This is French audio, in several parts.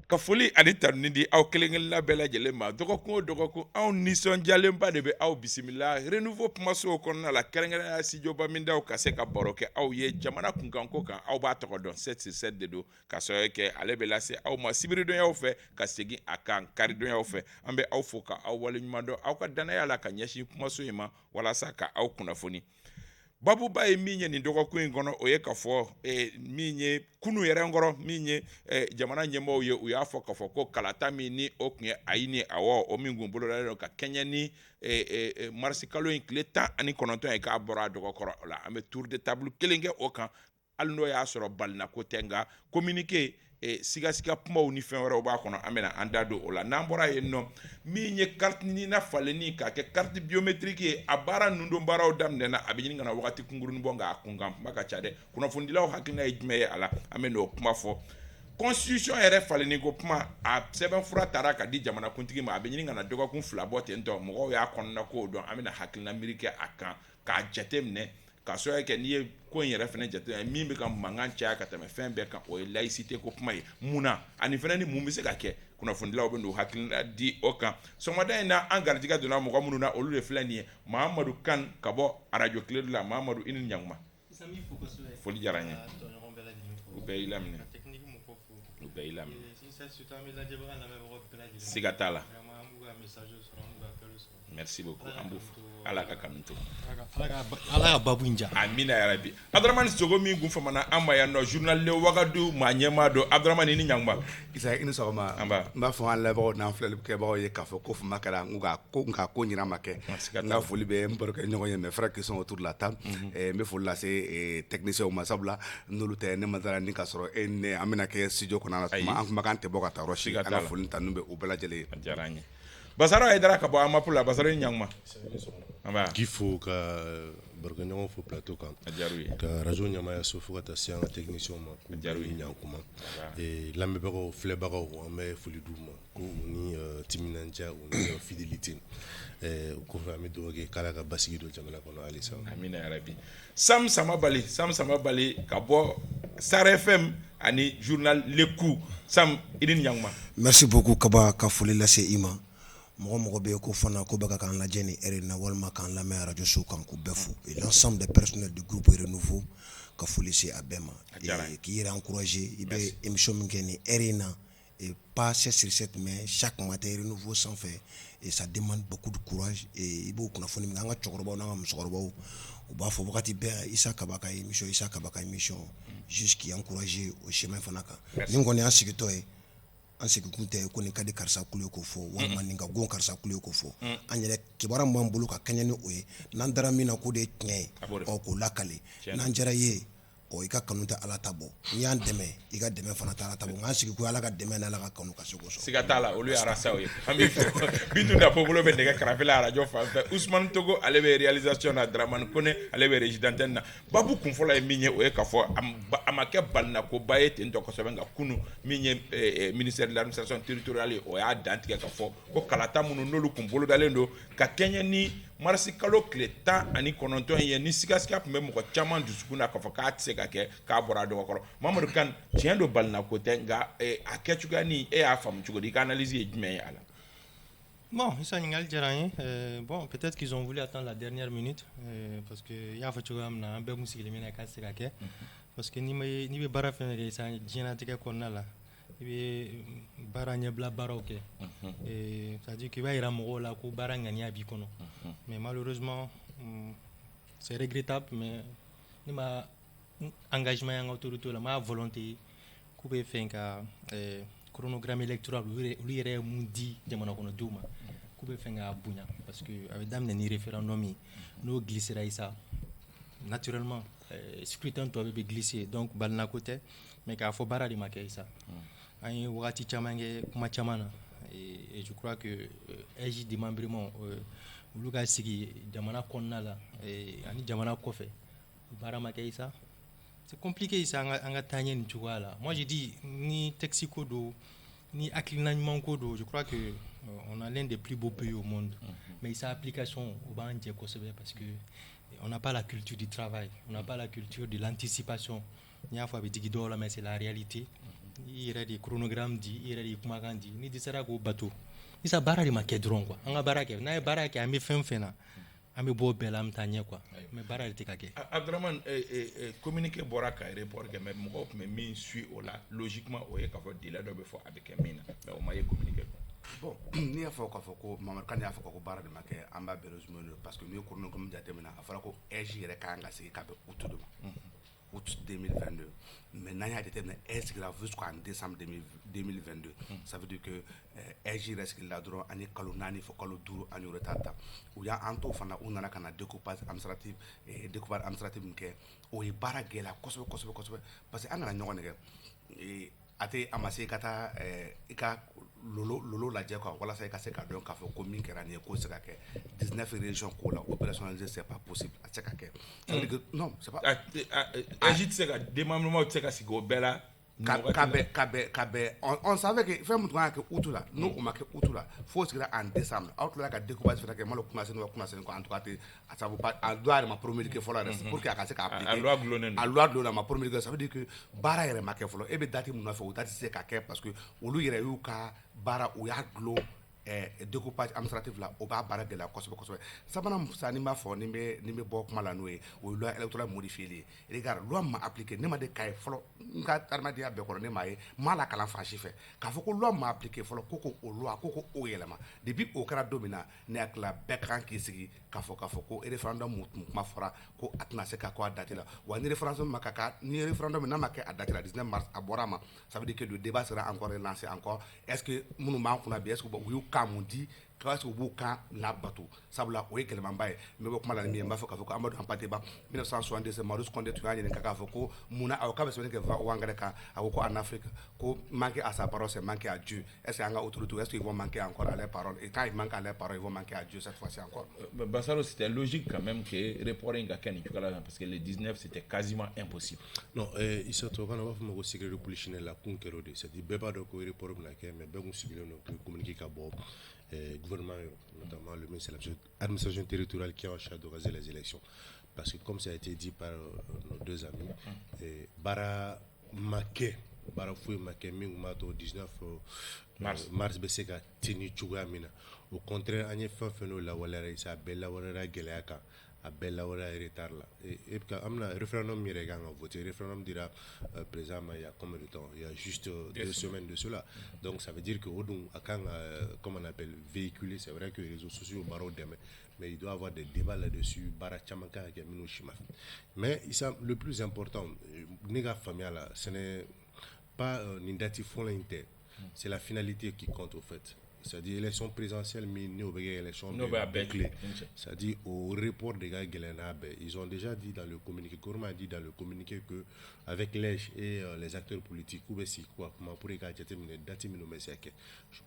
ka foli ani tanuni di aw kelen-kelenna bɛɛ lajɛlen ma dɔgɔkun o dɔgɔkun anw nisɔndiyalenba de bɛ aw bisimila renouveau kumasow kɔnɔna la kɛrɛnkɛrɛnya studio Bamindaw ka se ka baro kɛ aw ye jamana kunkanko kan aw b'a tɔgɔ dɔn 767 de don ka sababu kɛ ale bɛ lase aw ma sibiridonyaw fɛ ka segin a kan karidonyaw fɛ an bɛ aw fo ka aw waleɲuman dɔn aw ka danaya la ka ɲɛsin kumaso in ma walasa ka aw kunnafoni babuba ye min ye nin dɔgɔkun in kɔnɔ o ye ka fɔ min ye kunu yɛrɛ nkɔrɔ min ye jamana ɲɛmɔgɔw ye u y'a fɔ ka fɔ ko kalata min ni o tun ye ayi ni awɔ o min kun bolodalen don ka kɛɲɛ ni marisi kalo in tile 19 ye k'a bɔra a dɔgɔkɔrɔ o la an bɛ tour de table kelen kɛ o kan hali n'o y'a sɔrɔ balinako tɛ nka communiqué sigasiga kumaw ni fɛn wɛrɛw b'a kɔnɔ an bɛna an da don o la n'an bɔra yen nɔ min ye carte ɲinina falenni k'a kɛ carte biométrique ye a baara ninnu don baaraw daminɛna a bɛ ɲini ka na wagati kunkurunin bɔ nka a kunkan kuma ka ca dɛ kunnafonidilaw hakilina ye jumɛn ye a la an bɛ n'o kuma fɔ constitution yɛrɛ falenni ko kuma a sɛbɛnfura taara ka di jamanakuntigi ma a bɛ ɲini ka na dɔgɔkun 2 bɔ ten tɔ mɔgɔw y'a kɔnɔna kow dɔn an bɛna hakilina miiri kɛ a kan k'a jate minɛ ka sɔrɔ kɛ n'i ye ko in yɛrɛ fɛnɛ jateminɛ min bɛ ka mankan caya ka tɛmɛ fɛn bɛɛ kan o ye laïcité ko kuma ye munna ani fɛnɛ ni mun bɛ se ka kɛ kunnafonidilaw bɛ n'u hakilina di o kan sɔgɔmada in na an garijɛgɛ donna mɔgɔ minnu na olu de filɛ nin ye Mahamadu Kan ka bɔ radio Kiledu la Mahamadu i ni ɲankuma foli diyara n ye u bɛɛ y'i laminɛ u bɛɛ y'i laminɛ siga t'a la merci beaucoup an b'u fo ala ka kanu to ala ka babu in ja amina yarabi Abdramani Sogo min kun famana an ma yan nɔ journal le Wagadu maa ɲɛmaa dɔ Abdramani i ni ɲankuma Isa i ni sɔgɔma n b'a fɔ an lamɛnbagaw n'an filɛlikɛbagaw ye k'a fɔ ko fama kɛra nka ko ɲinan ma kɛ n ka foli bɛ n barokɛ ɲɔgɔn ye mais frères qui sont autour de la table n bɛ foli lase techniciens ma sabula n'olu tɛ ne ma dara ni ka sɔrɔ e ne an bɛna kɛ studio kɔnɔ an kumakan tɛ bɔ ka taa yɔrɔ si an ka foli ta n'u bɛ u bɛɛ lajɛlen ye a diyara n ye Basaro Haidara ka bɔ Amapula Basaro i ni ɲankuma k'i fo ka barokɛ ɲɔgɔn fo plateau kan ka radio ɲamaya so fo ka taa se an ka techniciens ma k'u bɛɛ i ɲankuma lamɛnbagaw filɛbagaw an bɛ foli d'u ma ko u ni timinandiya u ni fidélité o kɔfɛ an bɛ dugawu kɛ k'Ala ka basigi don jamana kɔnɔ halisa amina yarabi Sam Samabali ka bɔ Sahara FM ani journal Le Coup Sam i ni ɲankuma merci beaucoup Kaba ka foli lase i ma mɔgɔ bɛ ko fana ko bɛka k'an lajɛ ni heure in na walima k'an lamɛn radio so kan k'u bɛɛ fo et l'ensemble des personnels du groupe Renouveau ka foli se a bɛɛ ma k'i yɛrɛ encourager i bɛ émission min kɛ ni heure in na et pas 7 sur 7 mais chaque matin Renouveau sanfɛ et ça demande beaucoup de courage et i b'o kunnafoni min an ka cɛkɔrɔbaw n'an ka musokɔrɔbaw u b'a fɔ wagati bɛɛ Isa Kaba ka émission jusqu'y encourager o chemin fana kan ni kɔni y'an sigitɔ ye an sigikun tɛ ko nin ka di karisa kulu ye ko fɔ walima nin ka gon karisa kulu ye ko fɔ an yɛrɛ kibaruya min b'an bolo ka kɛɲɛ ni o ye n'an dara min na ko de ye tiɲɛ ye k'o lakale n'an jara ye i ka kanu tɛ Ala ta bɔ n'i y'an dɛmɛ i ka dɛmɛ fana tɛ Ala ta bɔ nka an sigikun Ala ka dɛmɛ n'Ala ka kanu ka se k'o sɔrɔ siga t'a la olu ye arasaw ye an b'i fo Bintu Dapopolo bɛ nɛgɛ karafe la radio fan fɛ Ousmane Togo ale bɛ réalisation na Dramane Kone ale bɛ régie d'antenne na babu kunfɔlɔ ye min ye o ye k'a fɔ a ma kɛ balinakoba ye ten tɔ kosɛbɛ nka kunu min ye ministère de l'administration territoriale o y'a dantigɛ ka fɔ ko kalata minnu n'olu kun bolodalen don ka kɛɲɛ ni marisi kalo tile 19 ye ni sigasiga tun bɛ mɔgɔ caman dusukun na k'a fɔ k'a tɛ se ka kɛ k'a bɔra a dɔgɔkɔrɔ Mamadou Kane tiɲɛ don balinako tɛ nka a kɛcogoya ni e y'a faamu cogo di i ka analyse ye jumɛn ye a la Bon, Issa ɲininkali diyara n ye bon peut-être qu'ils ont voulu attendre la dernière minute parce que i y'a fɔ cogoya min na an bɛɛ kun sigilen bɛ na k'a tɛ se ka kɛ parce que n'i bɛ baara fɛn kɛ Issa diɲɛlatigɛ kɔnɔna la i bɛ baara ɲɛbila baaraw kɛ c'est-à-dire k'i b'a jira mɔgɔw la ko baara ŋaniya b'i kɔnɔ mais malheureusement c'est regrettable mais ne ma engagement y'an ka autorité la ma volonté k'u bɛ fɛ ka chronogramme électoral olu yɛrɛ ye mun di jamana kɔnɔdenw ma k'u bɛ fɛ ka bonya parce que a bɛ daminɛ ni référendum ye n'o glissera Issa naturellement scrutin tɔ bɛ glisser donc balinako tɛ mais k'a fɔ baara de ma kɛ Issa an ye wagati caman kɛ kuma caman na et je crois que âge de démembrement olu ka sigi jamana kɔnɔna la ani jamana kɔfɛ baara ma kɛ Issa c'est compliqué Issa an ka taa ɲɛ nin cogoya la moi je dis ni texte ko don ni hakilina ɲuman ko don je crois que on a l'un des plus beaux pays au monde mais Issa application o b'an jɛ kosɛbɛ parce que on n'a pas la culture du travail on n'a pas la culture de l'anticipation n'i y'a fɔ a bɛ digi dɔw la mais c'est la réalité i yɛrɛ de chronogramme di i yɛrɛ de kumakan di ni dɛsɛra k'o bato isa baara de ma kɛ dɔrɔn quoi an ka baara kɛ n'a ye baara kɛ an bɛ fɛn fɛn na an bɛ bɔ bɛɛ la an bɛ taa ɲɛ quoi mais baara de tɛ ka kɛ. Abdraman communiqué bɔra ka report kɛ mais mɔgɔw tun bɛ min suit o la logiquement o ye k'a fɔ délai dɔ bɛ fɔ a bɛ kɛ min na mais o ma ye communiqué. Bon n'i y'a fɔ k'a fɔ ko Mamadu Kane y'a fɔ ko baara de ma kɛ an b'a bɛɛ résumé parce que n'i ye chronogramme jateminɛ a fɔra ko EJ yɛrɛ ka kan ka sigi ka bɛn août de ma août 2022 mais n'an y'a jateminɛ EJ sigira jusqu'en décembre 2022 ça veut dire que EJ yɛrɛ sigila dɔrɔn an ye kalo 4 fɔ kalo 5 an ye retard ta u y'an to fana u nana ka na découpage administratif min kɛ o ye baara gɛlɛya kosɛbɛ parce que an kana ɲɔgɔn nɛgɛ a tɛ a ma se ka taa i ka lolo lajɛ quoi walasa i ka se k'a dɔn k'a fɔ ko min kɛra nin ye k'o se ka kɛ 19 régions ko la opérationnaliser c'est pas possible a tɛ se ka kɛ ça veut dire que non c'est pas EJ tɛ se ka démembrement tɛ se ka sigi o bɛɛ la ka bɛn on savait que fɛn min tun kan ka kɛ août la n'o ma kɛ août la fo sigira en décembre aw tilala ka découpage fana kɛ malo kunnaseni ko en tout cas a sabu a loi yɛrɛ ma promulguer fɔlɔ yɛrɛ pour que a ka se k'a appliquer a loi gulonnen a loi dulonna a ma promulguer ça veut dire que baara yɛrɛ ma kɛ fɔlɔ e bɛ date mun nɔfɛ o date tɛ se ka kɛ parce que olu yɛrɛ y'u ka baara u y'a gulon découpage administratif la o b'a baara gɛlɛya kosɛbɛ sabanan sa ni b'a fɔ ni bɛ bɔ kuma la n'o ye o ye loi électorale modifiée ye regarde loi ma appliqué ne ma de k'a ye fɔlɔ n ka adamadenya bɛɛ kɔrɔ ne m'a ye m'a la kalan fan si fɛ k'a fɔ ko loi ma appliqué fɔlɔ ko o loi ko o yɛlɛma depuis o kɛra don min na ne hakili la bɛɛ kan k'i sigi k'a fɔ ko référendum kuma fɔra ko a tɛna se ka kɔ a date la wa ni référendum ma ka ni référendum n'a ma kɛ a date la 19 mars a bɔra a ma ça veut dire que le débat sera encore relancé encore est-ce que minnu b'an kunna bi est-ce que u y'u kan mun di est-ce que u b'u kan labato sabula o ye gɛlɛmanba ye n bɛ bɔ kuma la ni min ye n b'a fɔ k'a fɔ ko Amadou Hampâté-Bâ 1972 Marius Condé tun y'a ɲininka k'a fɔ ko munna a ko k'a bɛ sɛbɛnni kɛ Wangara kan a ko en Afrique ko manquer à sa parole c'est manquer à Dieu est-ce que an ka autorités est-ce qu'ils vont manquer encore à leur parole et quand ils manquent à leur parole ils vont manquer à Dieu cette fois-ci encore. Bassalo, c'était logique quand même que report in ka kɛ nin cogoya la parce que le 19 c'était quasiment impossible. Non Issa to kana b'a fɔ ma ko secret de polichinelle la kun kɛra o de c'est à dire bɛɛ b'a dɔn ko report bɛna kɛ mais bɛɛ kun sigilen don k'u communiquer ka bɔ gouvernement notamment le ministère de l'administration territoriale qui est en charge d'organiser les élections parce que comme ça a été dit par nos deux amis bara maquet bara foyi maquet min ma to 19 mars bɛ se ka tenir cogoya min na au contraire an ye fɛn fɛn n'o lawaleyara isa a bɛɛ lawaleyara gɛlɛya kan a bɛɛ lawaleyara retard la et puis an bɛna référendum yɛrɛ kan ka voter référendum dira président ma il y a combien de temps il y a juste 2 semaines de cela donc ça veut dire que o dun a kan comme on appelle véhiculer c'est vrai que les réseaux sociaux baaraw dɛmɛ mais il doit y avoir des débats là-dessus baara caman kan ka kɛ minnu si ma mais Issa le plus important ne ka faamuya la ce n'est pas nin date fɔlɔ in tɛ c'est la finalité qui compte au fait. C'est-à-dire élection présidentielle mais nous avons élection bouclée. C'est-à-dire au report des gars ils ont déjà dit dans le communiqué, Gourma a dit dans le communiqué que avec l'EJ et les acteurs politiques, comment pour les gars je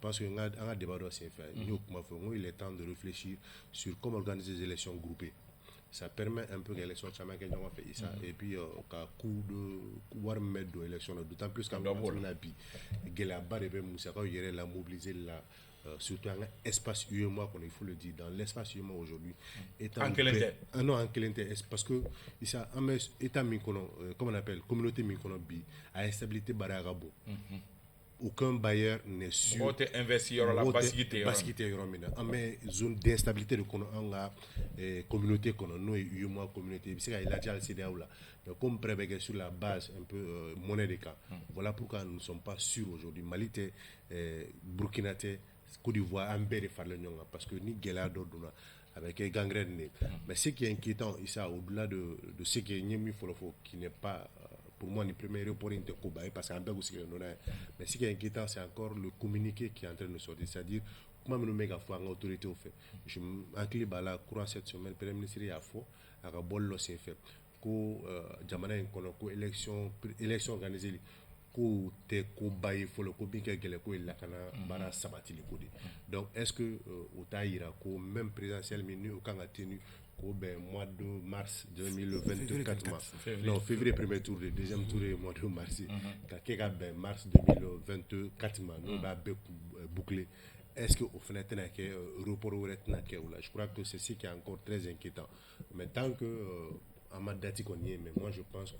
pense qu'il y a un débat aussi fait. Il est temps de réfléchir sur comment organiser des élections groupées. Ça permet un peu l'élection fait ça et puis qu'à coup de voir mettre de l'élection d'autant plus qu'en la mobiliser là surtout un espace UEMOA il faut le dire dans l'espace UEMOA aujourd'hui en quel non en quel parce que ça état comme on appelle communauté mikono bi à instabilité baragabo aucun bailleur n'est sûr investir la basquité mais zone d'instabilité de la communauté nous UEMOA communauté c'est qu'il a déjà le CDAO là comme prévégué sur la base un peu monnaie de cas voilà pourquoi nous ne sommes pas sûrs aujourd'hui Mali Burkina Côte d'Ivoire un peu de faire le parce que ni Guéla d'Oduna avec les gangrènes mais ce qui est inquiétant ici au-delà de ce qui est mis qui n'est pas pour moi le premier report intercobaye parce qu'un peu aussi mais ce qui est inquiétant c'est encore le communiqué qui est en train de sortir c'est-à-dire comment nous méga fois en autorité au fait je enclin la courant cette semaine premier ministre a fait à bollo c'est fait ko jamana ko élection organisée ko te ko baye folo ko bi ke gele ko ila kana bara sabati le kodi donc est-ce que au taïra ko même présidentiel minu au kanga tenu ko ben mois de mars 2024 non février premier tour le deuxième tour le mois de mars ka ke ga ben mars 2024 nous ba boucler est-ce que au final tena ke report ou retena ke ou là je crois que c'est ce qui est encore très inquiétant mais tant que ma date qu'on y est, mais moi je pense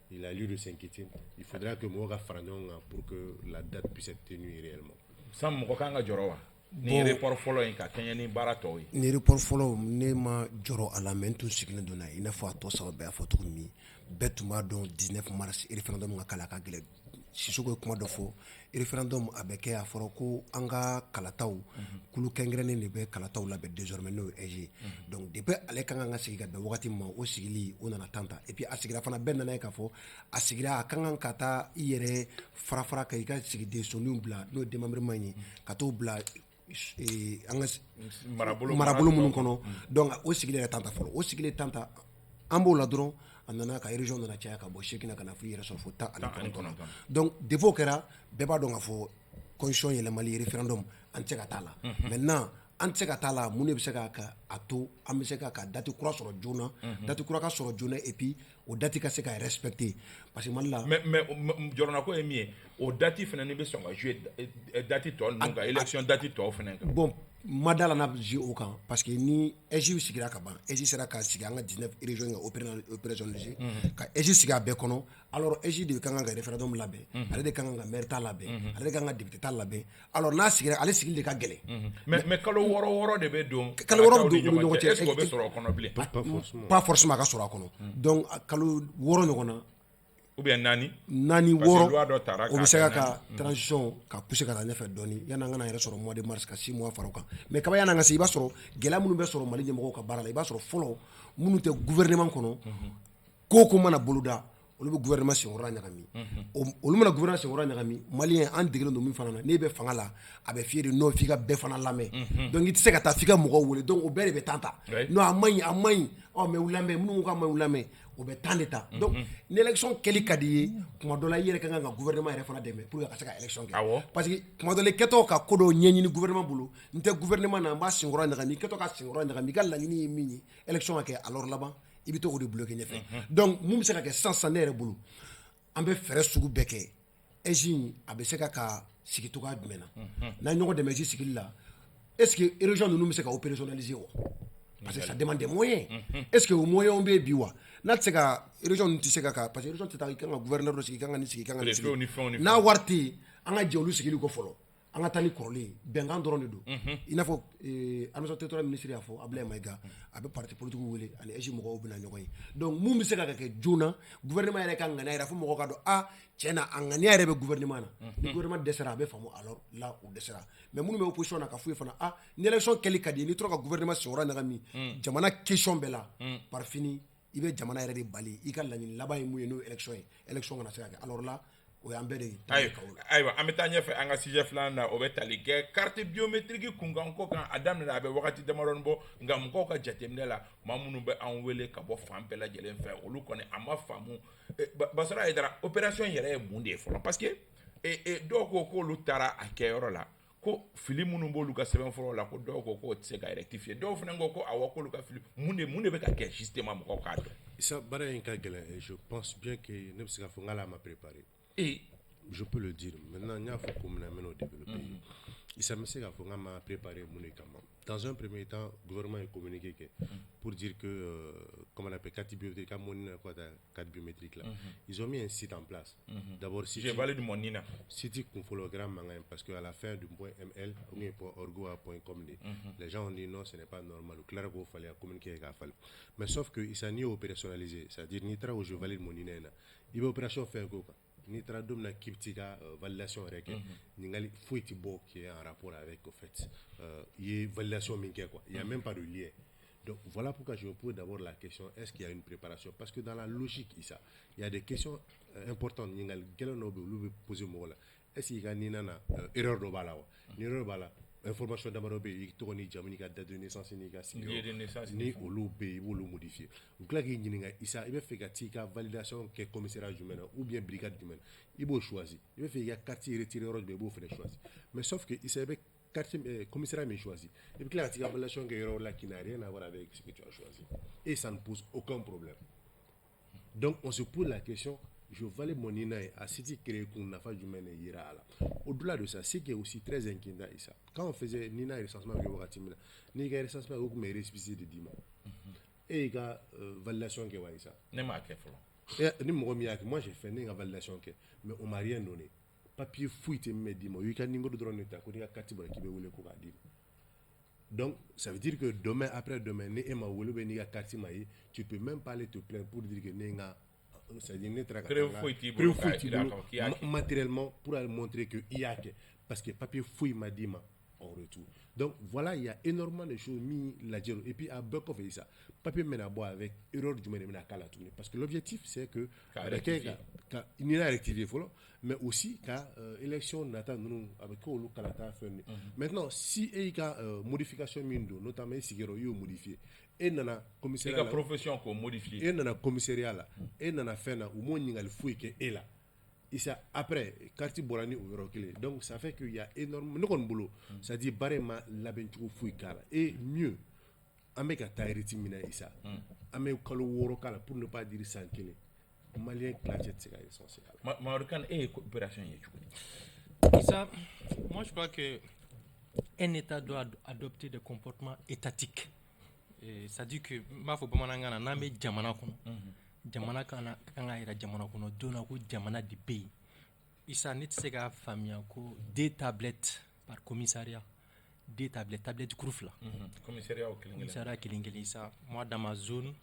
qu'il a lieu de s'inquiéter. Il faudra que Moga Fragnon pour que la date puisse être tenue réellement. Sam Mokanga Jorowa. Ni report follow in Kenya ni Baratoi. Ni report follow ne ma joro à la main tout signe donna il n'a pas to sa ba photo mi betuma don 19 mars référendum ngakala ka gele sisoko kuma do fo référendum abeke a foro ko anga kalataw kulu kengrene ne be kalataw la be désormais no EG donc depuis ale kanga nga siga be wakati ma o sigili o nana tanta et puis asigira fana ben nana ka fo asigira kanga kata yere farafara ka ika sigide sonu bla no démembrement ni kato bla marabolo minnu kɔnɔ donc o sigilen yɛrɛ tanta fɔlɔ o sigilen tanta an b'o la dɔrɔn a nana ka région nana caya ka bɔ 8 ka na fo i yɛrɛ sɔrɔ fo 19 donc défaut kɛra bɛɛ b'a dɔn ka fɔ constitution yɛlɛmali référendum an tɛ se ka t'a la maintenant an tɛ se ka t'a la mun de bɛ se ka a to an bɛ se ka date kura sɔrɔ joona date kura ka sɔrɔ joona et puis o date ka se ka respecter parce que Mali la mais jɔrɔna ko ye min ye o date fana ni bɛ sɔn ka jouer date tɔ ninnu kan élection date tɔ fana kan bon ma da la n'a jouer o kan parce que ni EJ sigira ka ban EJ sera ka sigi an ka 19 régions ka opérationnaliser ka EJ sigi a bɛɛ kɔnɔ alors EJ de kan ka référendum labɛn ale de kan ka maire ta labɛn ale de kan ka député ta labɛn alors n'a sigira ale sigili de ka gɛlɛn mais kalo wɔɔrɔ de bɛ don kalo wɔɔrɔ de ɲɔgɔn cɛ est-ce que o bɛ sɔrɔ o kɔnɔ bilen pas forcément a ka sɔrɔ a kɔnɔ donc kalo wɔɔrɔ ɲɔgɔn na ou bien naani wɔɔrɔ o bɛ se ka transition ka pousser ka taa ɲɛfɛ dɔɔni yanni an ka yɛrɛ sɔrɔ mois de mars ka 6 mois fara o kan mais kaba yanni an ka se i b'a sɔrɔ gɛlɛya minnu bɛ sɔrɔ Mali ɲɛmɔgɔw ka baara la i b'a sɔrɔ fɔlɔ minnu tɛ gouvernement kɔnɔ ko mana boloda olu bɛ gouvernement senkɔrɔ ɲagami olu mana gouvernement senkɔrɔ ɲagami maliyɛn an degelen don min fana na n'e bɛ fanga la a bɛ f'i ye de non f'i ka bɛɛ fana lamɛn donc i tɛ se ka taa f'i ka mɔgɔw wele donc o bɛɛ de bɛ temps ta non a man ɲi mais u lamɛn minnu ko k'a man ɲi u lamɛn o bɛ temps de ta donc ni élection kɛli ka di ye tuma dɔ la i yɛrɛ ka kan ka gouvernement yɛrɛ fana dɛmɛ pour que a ka se ka élection kɛ parce que tuma dɔ la i kɛtɔ ka ko dɔ ɲɛɲini gouvernement bolo n tɛ gouvernement na n b'a senkɔrɔ ɲagami i kɛtɔ ka senkɔrɔ ɲagami i ka laɲini ye min ye élection ka kɛ alors laban i bɛ to o de bloquer ɲɛfɛ donc mun bɛ se ka kɛ sisan ne yɛrɛ bolo an bɛ fɛɛrɛ sugu bɛɛ kɛ EJ a bɛ se ka sigi cogoya jumɛn na n'an ɲɔgɔn dɛmɛ EJ sigili la est-ce que région ninnu bɛ se ka opérationnaliser wa parce que ça demande des moyens est-ce que o moyens bɛ bi wa n'a tɛ se ka région ninnu tɛ se ka parce que région tɛ taa i kan ka gouverneur dɔ sigi i kan ka nin sigi i kan ka nin sigi n'a wari tɛ yen an ka jɛ olu sigili kɔ fɔlɔ an ka taa ni kɔrɔlen bɛnkan dɔrɔn de don i n'a fɔ administration territoriale ministre y'a fɔ Abdoulaye Maïga a bɛ parti politique wele ani EJ mɔgɔw bɛ na ɲɔgɔn ye donc mun bɛ se ka kɛ joona gouvernement yɛrɛ ka ŋaniya yɛrɛ fo mɔgɔw ka dɔn tiɲɛ na a ŋaniya yɛrɛ bɛ gouvernement na ni gouvernement dɛsɛra a bɛ faamu alors là o dɛsɛra mais minnu bɛ opposition na ka f'u ye fana ni élection kɛli ka di n'i tora ka gouvernement senkɔrɔ ɲagami jamana question bɛɛ la par fini i bɛ jamana yɛrɛ de bali i ka laɲini laban ye mun ye n'o ye élection kana se ka kɛ alors là o y'an bɛɛ de ye ayiwa an bɛ taa ɲɛfɛ an ka sujet filanan na o bɛ tali kɛ carte biométrique kunkan ko kan a daminɛ a bɛ wagati damadɔni bɔ nka mɔgɔw ka jateminɛ la maa minnu bɛ an wele ka bɔ fan bɛɛ lajɛlen fɛ olu kɔni a ma faamu Basara Haidara opération yɛrɛ ye mun de ye fɔlɔ parce que dɔw ko k'olu taara a kɛyɔrɔ la ko fili minnu b'olu ka sɛbɛnfuraw la ko dɔw ko k'o tɛ se ka rectifier dɔw fana ko ko awɔ k'olu ka fili mun de bɛ ka kɛ justement mɔgɔw k'a dɔn. Isa baara in ka gɛlɛn je pense bien que ne bɛ se k'a fɔ n k'ale ma préparé. Je peux le dire. Maintenant, il y a un peu développer. Il s'est mis à faire un préparer mon équipement. Dans un premier temps, le gouvernement a communiqué pour dire que, comme on appelle carte biométrique, carte biométrique là, ils ont mis un site en place. D'abord, si j'ai parlé de mon Nina. Site confologramme parce qu'à la fin du point ML, on est pour orgo.com. Les gens ont dit non, ce n'est pas normal. Clair qu'il fallait communiquer avec la fallait. Mais sauf que il s'est ni opérationnalisé, c'est-à-dire ni tra où je valide mon Nina. Il va opération faire quoi? Ni traduit na kiptika validation rek ningali fouiti bo qui est en rapport avec au fait il y a validation minke quoi il y a même pas de lien donc voilà pourquoi je me pose d'abord la question est-ce qu'il y a une préparation parce que dans la logique il y a des questions importantes ningali gelono be lu poser mo là est-ce qu'il y a ni nana erreur do bala ni erreur bala information d'abord be to ni jamani ka date de naissance ni ka ni olu be olu modifier donc là il y a isa il fait ka validation que commissariat jumena ou bien brigade jumena il faut choisir il fait ya quartier retirer roche be faut faire choisir mais sauf que il savait quartier commissariat mais choisi et puis là la validation que erreur là qui n'a rien à voir avec ce que tu as choisi et ça ne pose aucun problème donc on se pose la question je valide mon Nina à City créé qu'on n'a pas du même ira là. Au-delà de ça, c'est qui est aussi très inquiétant quand on faisait Nina recensement que vous ratimez, Nina recensement au mes récépissé de dimanche. et il y a validation qui est ça. Moi j'ai fait une validation mais on m'a rien donné. Papier fouille te me dit moi, il y a un numéro de drone ta ko carte qui veut ko dire. Donc ça veut dire que demain après demain ne ma wolo be ni ga carte mai, tu peux même pas aller te plaindre pour dire que ne ça dit ne tra matériellement pour aller montrer que il y a que parce que papier fouille m'a dit ma en retour. Donc voilà, il y a énormément de choses mis la giro et puis à beaucoup fait ça. Papier mène à boire avec erreur du mène à la tourner parce que l'objectif c'est que il y a rectifié mais aussi quand élection n'attend nous avec quoi le calata fait. Maintenant si il y a modification mindo notamment si il modifié et nana commissariat la profession qu'on modifie et nana commissariat là et nana fait na au moins il fouille que est là. Et ça, après, quartier Borani ou Euroclé. Donc, ça fait qu'il y a énormément de boulot. Ça dit, barrément, la bentou fouille kala. Et mieux, avec un taïriti mina isa. Avec un woro kala pour ne pas dire sans qu'il Malien claquette, c'est essentiel. Marocain et coopération. Ça, moi, je crois que un État doit adopter des comportements étatiques. Ça dit que, ma faut pas m'en n'a mais jamana kono. Jamana kana ira jamana kono dona ko jamana di pays isa net se ga famia ko deux tablettes par commissariat, deux tablettes groupes là commissariat Kilingeli ça moi dans ma zone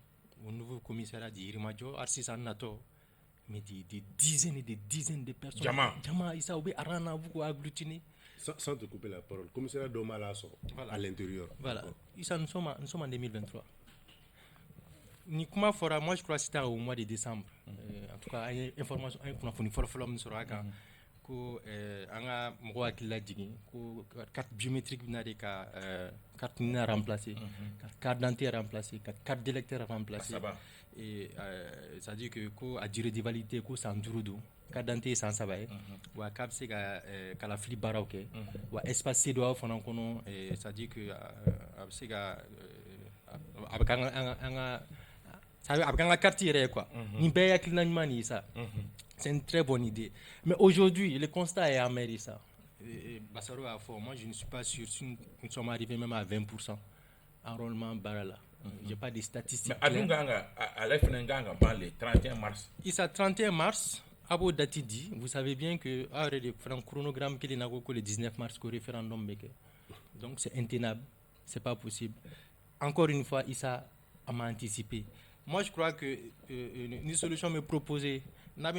au nouveau commissariat de Irimadio Arsisa Nato mais des dizaines et des dizaines de personnes jama isa obi arana vous agglutiner sans te couper la parole commissariat d'Omalaso voilà. À l'intérieur voilà isa nous sommes en 2023. Nikuma fora moi je crois que c'était au mois de décembre en tout cas une information qu'on a fourni follow sur aka ko anga mko akila digi ko carte biométrique binari ka carte na remplacer carte d'identité remplacer carte d'électeur remplacer et ça dit que ko a durée de validité ko sans durudu carte d'identité sans sabaye wa cap c'est ka la flip baroke wa espace C doit fona kono ça dit que c'est ga abanga avec un quartier quoi. C'est une très bonne idée. Mais aujourd'hui, le constat est amer ça. Bassaro a fort. Moi, je ne suis pas sûr si nous sommes arrivés même à 20% enrôlement barala. Je n'ai pas de statistiques. Mais à le 31 mars. Il s'est 31 mars. Abo Dati dit, vous savez bien que le chronogramme qu'il y a le 19 mars au référendum. Donc c'est intenable. C'est pas possible. Encore une fois, il m'a anticipé. Moi, je crois que une solution me proposée, quand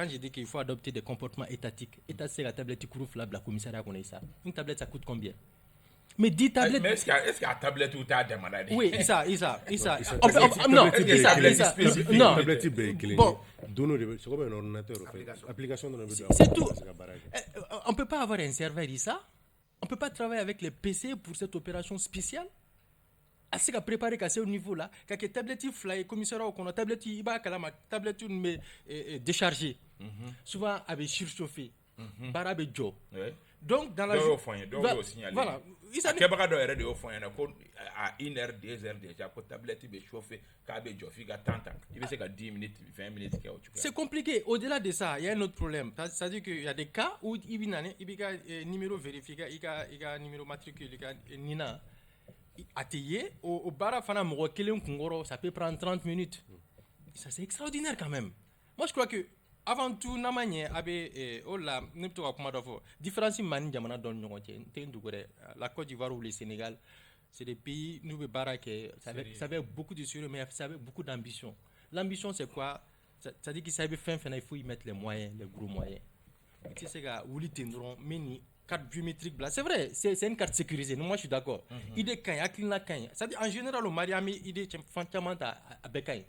je dis qu'il faut adopter des comportements étatiques, c'est la tablette qui couvre la commissariat qu'on a ça. Une tablette, ça coûte combien? Mais 10 tablettes. Mais est-ce qu'il y a tablette ou t'as demandé? Oui, ça. Non, tablette bon. C'est comme un ordinateur. Application c'est tout. On ne peut pas avoir un serveur ça. On ne peut pas travailler avec les PC pour cette opération spéciale. Assez qu'à préparer qu'à ce niveau là qu'à que tablette fly commissaire au qu'on a tablette iba kalama tablette mais déchargée souvent avec surchauffé barabe jo donc dans la voilà il s'est pas de radio fond à 1 heure 2 heures déjà pour tablette be chauffer ka be jo figa tanta il veut que 10 minutes 20 minutes c'est compliqué au-delà de ça il y a un autre problème c'est à dire qu'il y a des cas où ibinane ibiga numéro vérifié il y a numéro matricule il y a nina atelier au bara fana moko kelen kungoro ça peut prendre 30 minutes. Ça c'est extraordinaire quand même. Moi je crois que avant tout namanye abe ola nepto ka kuma dofo différence mani jamana don nyongote tendugore la Côte d'Ivoire ou le Sénégal c'est des pays nous bara que ça avait beaucoup de sérieux mais ça avait beaucoup d'ambition. L'ambition c'est quoi? Ça dit qu'il savait faire il faut y mettre les moyens, les gros moyens. Tu sais gars ouli tendron meni carte biométrique c'est vrai c'est une carte sécurisée moi je suis d'accord idée quand yakina quand ça dit en général au Mariami idée franchement à Bekay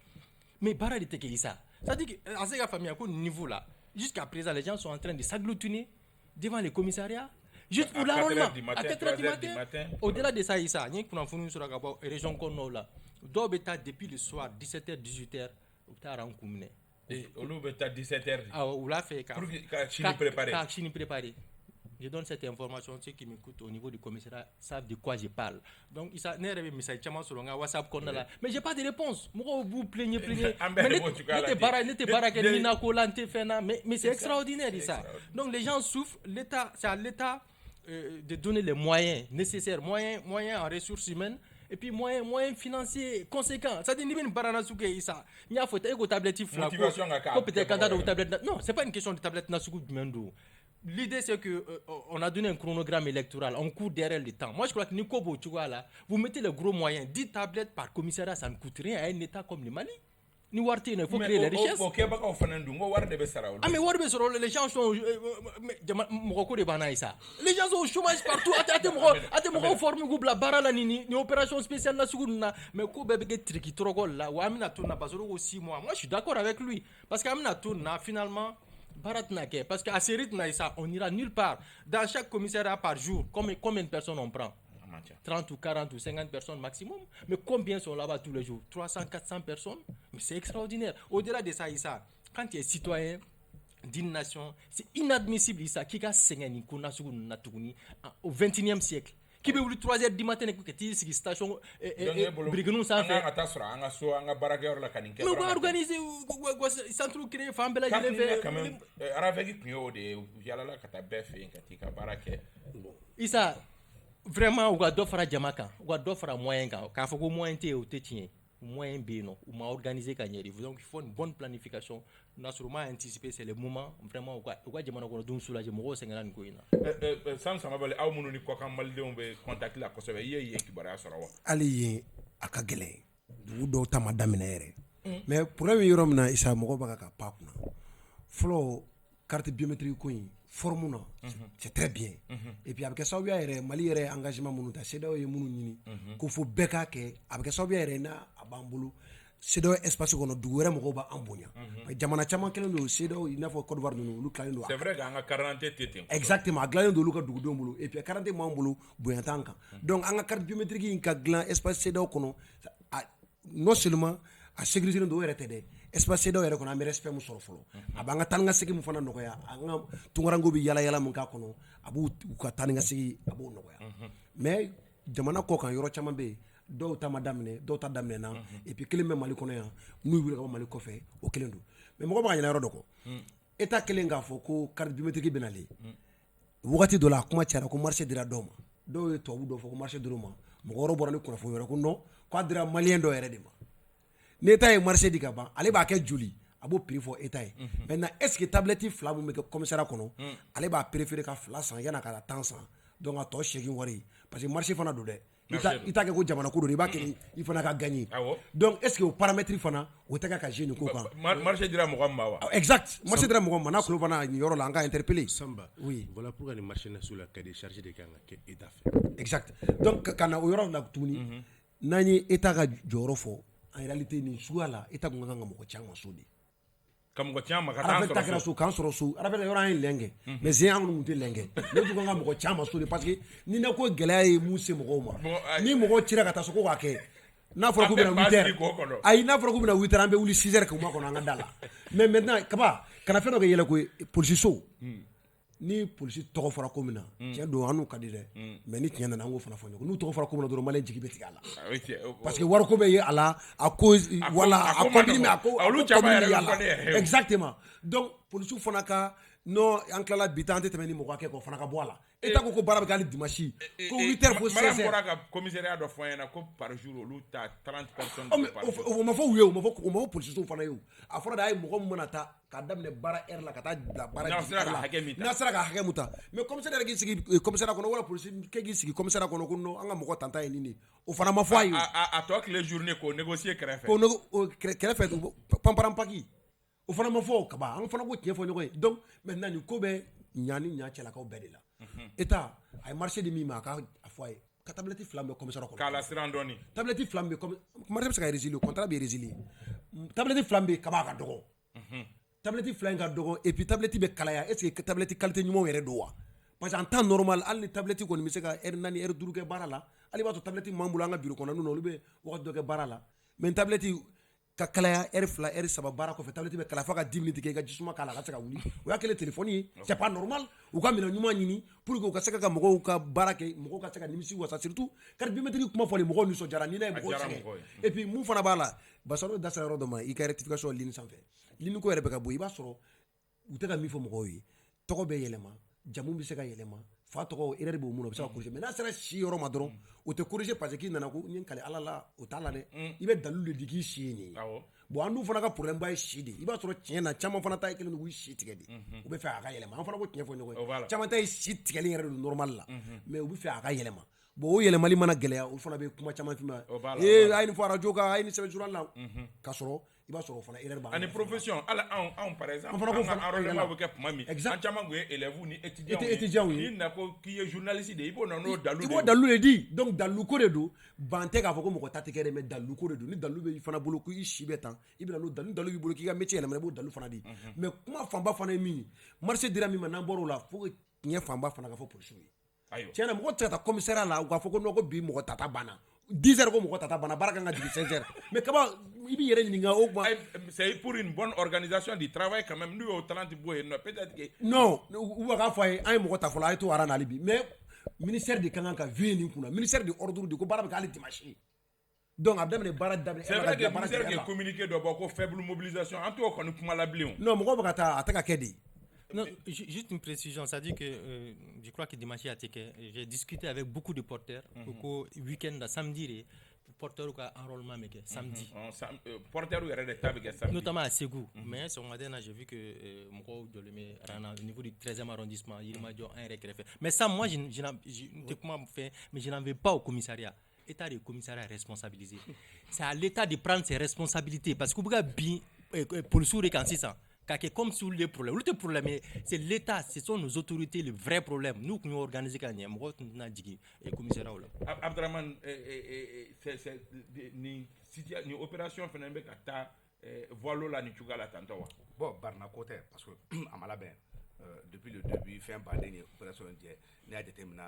mais bara de teke ça dit que à cette famille à quel niveau là jusqu'à présent les gens sont en train de s'agglutiner devant les commissariats juste pour l'enrôlement à 4h du matin au-delà de ça ni qu'on a fourni sur la région Kono là doit être depuis le soir 17h 18h au taran commune et au lieu de 17h ah ou là fait pour chini préparé. Je donne cette information, ceux qui m'écoutent au niveau du commissariat savent de quoi je parle. Donc, il s'est nervé, mais ça est sur le WhatsApp qu'on a là. Mais j'ai pas de réponse. Moi, vous plaignez. Mais c'est extraordinaire, ça. Donc, les gens souffrent. L'État, c'est à l'État de donner les moyens nécessaires, moyens en ressources humaines et puis moyen financier conséquent. Ça dit ni ben barana souke isa. Nya faut ego tablette fla ko peut-être quand au tablette. Non, c'est pas une question de tablette na soukou mendo. L'idée c'est que on a donné un chronogramme électoral, on court derrière le temps. Moi je crois que Nikobo tu vois là, vous mettez les gros moyens, 10 tablettes par commissariat, ça ne coûte rien à un état comme le Mali. Ni warti il faut créer les richesses. Ah mais warbe sur les gens sont les gens sont au chômage partout. Ate mo forme groupe la barala ni opération spéciale na suguna mais ko bebe triki trogol là wa amina tuna basoro 6 mois. Moi je suis d'accord avec lui parce qu'amina tuna finalement barat nake parce qu'à ce rythme ça on ira nulle part. Dans chaque commissariat par jour, combien de personnes on prend? 30 ou 40 ou 50 personnes maximum. Mais combien sont là-bas tous les jours? 300, 400 personnes. Mais c'est extraordinaire. Au-delà de ça, Issa, quand tu es citoyen d'une nation, c'est inadmissible, Issa, qui a saigné au 21e siècle. Qui peut vous 3h du matin que tu es station Brignou sans faire. Mais on va organiser centre créé femme belle Issa vraiment ou ga do fara jama kan ou ga do fara moyen kan ka fo ko moyen te o te tien moyen be non ou ma organiser ka nyeri donc il faut une bonne planification naturellement anticiper c'est le moment vraiment ou ga jama ko dum soulager mo ko sengan ko ina sam bale aw munu ni ko kan malde on be contact la ko sobe ye kibara soro wa ali akagele du do tama damine mais problème yorom na isa mo ko baka ka papna flo carte biométrique ko formuna c'est très bien et puis avec ça yere Mali yere engagement munu ta CEDEAO ye munu ñini ko fo beka ke avec ça yere na abambulu CEDEAO espace ko no du were mo ko ba ambonya jamana chama kelen do CEDEAO ina fo Côte d'Ivoire no lu kalen do c'est vrai nga 40 tété exactement glalen do lu ka dugu dombulu et puis 40 mo ambulu boyantanka donc anga carte biométrique in ka glan espace CEDEAO kono non seulement a sécurité do were tede espace CEDEAO yere kono am respect mu soro folo abanga tanga segi mu fana nokoya anga tungarango bi yala mun ka kono abu ka tanga segi abu nokoya mais jamana ko kan yoro chama be do ta madamne do ta damne na et puis keleme Mali kono ya nu wi ka Mali ko fe o kelendo mais mo ko ba nyana yoro doko eta kelenga fo ko carte biométrique benali wakati do la kuma tiara ko marché dira doma do to bu do fo ko marché doma mo ko ro borani ko fo yoro ko no ko dira malien do yere de ma n'État est marché di kaba ale b'a kɛ joli a b'o prix fɔ État ye maintenant est-ce que tablette fila mun bɛ kɛ commissariat kɔnɔ ale b'a préféré ka fila san yana ka temps san donc a tɔ segin wari parce que marché fana do dɛ i t'a kɛ ko jamana ko do i b'a kɛ i fana ka gagner donc est-ce que o paramètre fana o tɛ ka jeune ko kan marché dira mɔgɔ ma wa exact marché dira mɔgɔ ma n'a kulo fana ni yɔrɔ la an ka interpeller Samba oui voilà pourquoi les marchés nationaux ka décharger de kan ka État fait exact donc kana o yɔrɔ la tuguni n'an ye État ka jɔyɔrɔ fɔ en réalité ni suala État ko nganga mɔgɔ caman so de kam ko tiama ka tan so kan sɔrɔ so arabɛ yɔrɔ an lenge mais c'est an mun te lenge ne tu nganga mɔgɔ caman so de parce que ni na ko gɛlɛya ye mun se mɔgɔw ma ni mɔgɔ cira ka taa so ko ka kɛ n'a fɔra ko bɛna 8h ayi n'a fɔra ko bɛna 8h an bɛ wuli 6h ka ma kɔnɔ an ka da la mais maintenant kaba kana fɛn dɔ kɛ yɛlɛ ko police so ni police tɔgɔ fɔra ko min na tiɲɛ don an n'u ka di dɛ mais ni tiɲɛ nana an k'o fana fɔ ɲɔgɔn n'u tɔgɔ fɔra ko min na dɔrɔn maliyɛn jigi bɛ tigɛ a la parce que wariko bɛ ye a la a cause wala a continue mais a ko exactement donc police fana ka non an tilala bi ta an tɛ tɛmɛ ni mɔgɔ hakɛ kɔ fana ka bɔ a la État ko baara bɛ kɛ hali dimanche ko 8h fo 16h madame bɔra ka commissariat dɔ fɔ ɲɛna ko par jour olu ta 30 personnes o ma fɔ u ye o ma fɔ police fana ye o a fɔra de a ye mɔgɔ min mana taa ka daminɛ baara heure la ka taa bila baara n'a sera ka hakɛ min ta mais commissariat k'i sigi commissariat kɔnɔ wala police k'i sigi commissariat kɔnɔ ko non an ka mɔgɔ tanta ye nin de o fana ma fɔ a ye a tɔ tile journée k'o négocier kɛrɛfɛ ko kɛrɛfɛ panparan paki o fana ma fɔ kaba an fana ko tiɲɛ fɔ ɲɔgɔn ye donc maintenant nin ko bɛ ɲa ni ɲa cɛlakaw bɛɛ de la État a ye marché di min ma a ka fɔ a ye ka tablette fila bɛ commissariat kɔnɔ k'a la siran dɔɔni tablette fila bɛ marché bɛ se ka résilier contrat bɛ résilier tablette fila bɛ kaba ka dɔgɔ tablette fila in ka dɔgɔ et puis tablette bɛ kalaya est-ce que tablette qualité ɲumanw yɛrɛ don wa parce que en temps normal hali ni tablette kɔni bɛ se ka heure 4 heure 5 kɛ baara la hali b'a to tablette m'an bolo an ka bureau kɔnɔ ninnu olu bɛ wagati dɔ kɛ baara la mais tablette ka kalaya heure 2 heure 3 baara kɔfɛ tablette bɛ kalaya fo ka 10 minutes kɛ i ka jisuma k'a la a ka se ka wuli o y'a kɛlen téléphone ye c'est pas normal u ka minɛn ɲuman ɲini pour que u ka se ka mɔgɔw ka baara kɛ mɔgɔw ka se ka nimisi wasa surtout carte biométrique kuma fɔli mɔgɔw nisɔndiyara ni n'a ye mɔgɔw sɛgɛn et puis mun fana b'a la Basaro da sera yɔrɔ dɔ ma i ka rectification ligne sanfɛ ligne ko yɛrɛ bɛ ka bɔ i b'a sɔrɔ u tɛ ka min fɔ mɔgɔw ye tɔgɔ bɛ yɛlɛma jamu bɛ se ka yɛlɛma fa tɔgɔ erreur b'o mun na o bɛ se ka corriger mais n'a sera si yɔrɔ ma dɔrɔn o tɛ corriger parce que k'i nana ko n ye kale ala la o t'a la dɛ i bɛ dalilu de di k'i si ye nin ye bon an dun fana ka problème ba ye si de i b'a sɔrɔ tiɲɛ na caman fana ta ye kelen don k'u si tigɛ de u bɛ fɛ a ka yɛlɛma an fana ko tiɲɛ fɔ ɲɔgɔn ye caman ta ye si tigɛli yɛrɛ don normal la mais u bɛ fɛ a ka yɛlɛma bon o yɛlɛmali mana gɛlɛya o fana bɛ kuma caman f'i ma a ye nin fɔ radio kan a ye nin sɛbɛn journal la k'a sɔrɔ i b'a sɔrɔ o fana erreur b'a la ani profession ala anw par exemple an ka enrôlement bɛ kɛ tuma min an caman tun ye élèves ni étudiants ye n'i na ko k'i ye journaliste de i b'o na n'o dalu de ye i b'o dalu de di donc dalu ko de don ban tɛ k'a fɔ ko mɔgɔ ta tɛ kɛ dɛ mais dalu ko de don ni dalu bɛ i fana bolo ko i si bɛ tan i bɛ na n'o dalu dalu b'i bolo k'i ka métier yɛlɛma i b'o dalu fana di mais kuma fanba fana ye min ye marché dira min ma n'an bɔra o la fo tiɲɛ fanba fana ka fɔ policiers ye tiɲɛna mɔgɔ tɛ ka taa commissariat la u k'a fɔ ko non ko bi mɔgɔ tata banna 10 heures ko mɔgɔ tata banna baara kan ka jigin 16 heures mais kaba i b'i yɛrɛ ɲininka o kuma c'est pour une bonne organisation du travail quand même n'u y'o talent bɔ yen nɔ peut-être que non u b'a k'a fɔ a ye an ye mɔgɔ ta fɔlɔ a ye to aran na hali bi mais ministère de kan ka veiller nin kunna ministère de ordre de ko baara bɛ kɛ hali dimanche donc a daminɛ baara daminɛ c'est vrai que ministère de communiqué dɔ bɔ ko faible mobilisation an t'o kɔni kuma la bilen non mɔgɔ bɛ ka taa a tɛ ka kɛ de. Non, juste une précision, ça dit que je crois que dimanche à Teke, j'ai discuté avec beaucoup de porteurs pour que week-end, samedi, porteurs qui enrôlement samedi. Porteurs samedi. Notamment à Ségou. Mais ce matin, j'ai vu que au niveau du 13e arrondissement, il m'a dit un récré. Mais ça, moi, je n'en vais pas au commissariat. État de commissariat responsabilisé. C'est à l'État de prendre ses responsabilités. Parce que vous avez bien pour le sourd et quand c'est ça. Comme sur les problèmes. Le problème, c'est l'État, ce sont nos autorités, le vrai problème. Nous qui nous organisons, nous avons dit commissariat. Abdraman, ni opération phénomène kata voilà la ni chuga la tantawa. Bon, barna côté parce que à Malabé, depuis le début, fin par dernière opération, il y a déterminé.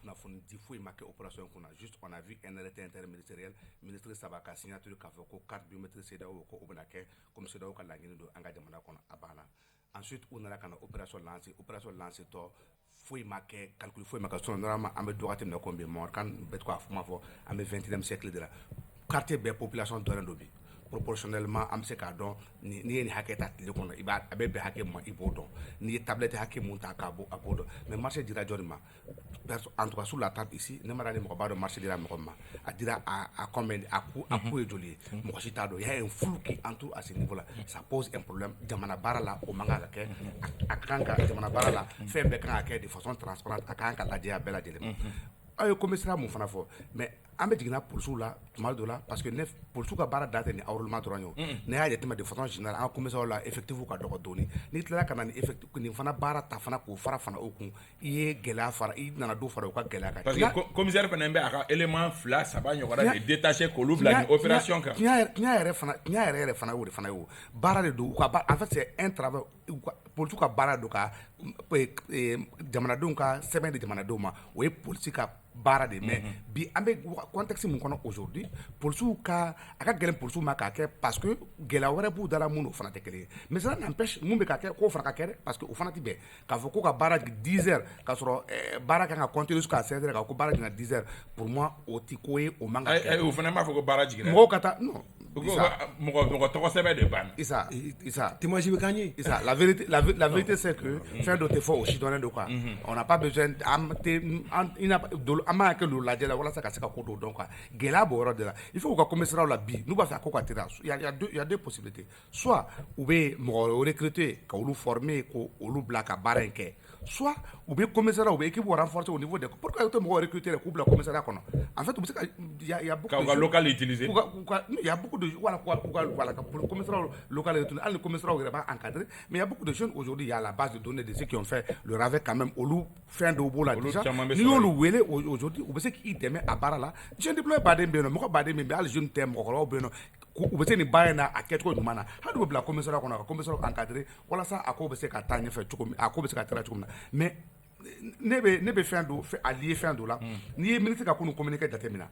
On a fait une opération qu'on a juste, on a vu un arrêté interministériel, le ministre Sabaka signature qu'a fait que 4 biométries CEDAO comme CEDAO qu'a lagné de engagement à Bana. Ensuite, on a une opération lancée, faut marquer, calcul, faut marquer, normalement, on a droit de combien de morts, quand on a 21e siècle de la quartier de population de l'Indobi. Proportionnellement am se ka dɔn ni ye ni hakɛ ta tile kɔnɔ i b'a a bɛ bɛn hakɛ ma i b'o dɔn ni ye tablette hakɛ mun ta k'a bɔ a b'o dɔn mais marché dira jɔn ma en tout cas sur la table ici ne ma da ni mɔgɔ b'a dɔn marché dira mɔgɔ ma a dira a combien a coût ye joli ye mɔgɔ si t'a dɔn il y a un flou qui entoure à ce niveau là ça pose un problème jamana baara la o man kan ka kɛ a kan ka jamana baara la fɛn bɛɛ kan ka kɛ de façon transparente a kan ka lajɛ a bɛɛ lajɛlen ma aw ye commissariat mun fana fɔ mais an bɛ jiginna polisiw la tuma dɔ la parce que polisiw ka baara da tɛ ni enrôlement dɔrɔn ye o n'i y'a jateminɛ de façon générale an ka commissariat la effectif ka dɔgɔ dɔɔni n'i tilala ka na ni effectif nin fana baara ta fana k'o fara fana o kun i ye gɛlɛya fara i nana dɔ fara o ka gɛlɛya kan. parce que commissaire fana bɛ a ka élément 2 3 ɲɔgɔnna de détaché k'olu bila ni opération kan. tiɲɛ yɛrɛ fana y'o de fana ye o baara de don u ka en fait c'est un travail polisiw ka baara don ka jamanadenw ka sɛbɛn di jamanadenw ma o ye polisi ka baara de mais bi an bɛ contexte mun kɔnɔ aujourd'hui polisiw ka a ka gɛlɛn polisiw ma k'a kɛ parce que gɛlɛya wɛrɛ b'u dara mun o fana tɛ kelen ye mais ça n'empêche mun bɛ ka kɛ k'o fana ka kɛ dɛ parce que o fana tɛ bɛn k'a fɔ ko ka baara 10 heures k'a sɔrɔ baara kan ka continuer jusqu'à 16 heures k'a ko baara jiginna 10 heures pour moi o tɛ ko ye o man ka kɛ. o fana m'a fɔ ko baara jiginna. mɔgɔw ka taa non. mɔgɔ tɔgɔ sɛbɛn de banna. Isa témoignage bɛ k'an ye. Isa la vérité c'est que fɛn dɔ tɛ fɔ o citoyen de quoi on n'a pas besoin an ma kɛ lu lajɛ la walasa ka se ka ko dɔw dɔn quoi gɛlɛya b'o yɔrɔ de la il faut k'u ka commissariat la bi n'u b'a fɛ a ko ka teliya il y a deux possibilités soit u bɛ mɔgɔ recruter ka olu former ko olu bila ka baara in kɛ soit u bɛ commissariat u bɛ équipe renforcer au niveau de pourquoi u tɛ mɔgɔ recruter k'u bila commissariat kɔnɔ en fait u bɛ se ka il y a beaucoup de ka local utiliser il y a beaucoup de voilà commissariat local utiliser hali commissariat yɛrɛ b'a encadrer mais il y a beaucoup de jeunes aujourd'hui il y a la base de données de ceux qui ont fait le RAVEC quand même olu fɛn dɔw b'o la déjà n'i y'olu wele aujourd'hui u bɛ se k'i dɛmɛ a baara la jeune diplômé baden bɛ yen nɔ mɔgɔ baden bɛ yen hali jeune tɛ mɔgɔkɔrɔbaw bɛ yen nɔ u bɛ se nin baara in na a kɛcogo ɲuman na hali u bɛ bila commissariat kɔnɔ ka commissariat encadrer walasa a ko bɛ se ka taa ɲɛfɛ cogo min a ko bɛ se ka taa cogo min na mais ne bɛ fɛn dɔ a lié fɛn dɔ la n'i ye ministre ka kunun communiqué jateminɛ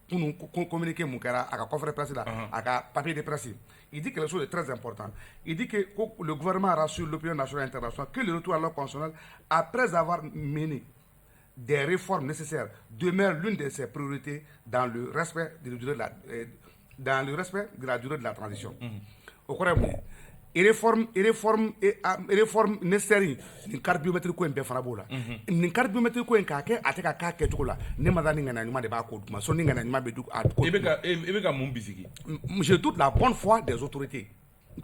kunun communiqué mun kɛra a ka conférence de presse la a ka papier de presse il dit quelque chose de très important il dit que le gouvernement rassure l'opinion nationale et internationale que le retour à l'ordre constitutionnel après avoir mené des réformes nécessaires demeure l'une de ses priorités dans le respect de la durée de la transition. Au cours réforme nécessaire ni carte biométrique ko en be fana bola ni carte biométrique ko en ka ke ateka ka ke tuko la ne ma dani ngana nyuma de ba ko duma so ni ngana nyuma be du a ko ibeka mun bisiki je doute la bonne foi des autorités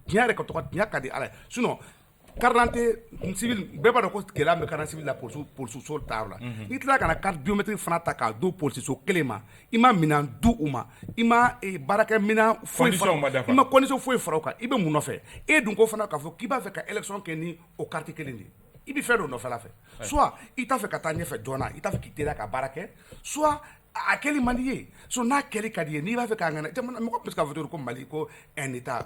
tiare ko to nya ka di ala sinon carte civil beba do ko kela me carte civil la pour sol tarla itla kana carte biométrique fana ta ka do police so kelema ima mina du uma ima baraka mina foi ima condition foi faroka ibe mun no fe e dun ko fana ka fo ki ba fe ka élection ke ni o carte keleni ibi fe do no fe la fe soit ita fe ka ta nyefe jona ita fe ki tera ka baraka soit a keli mandi so na keli kadi ni ba fe ka ngana te mo ko voter ko mali ko un état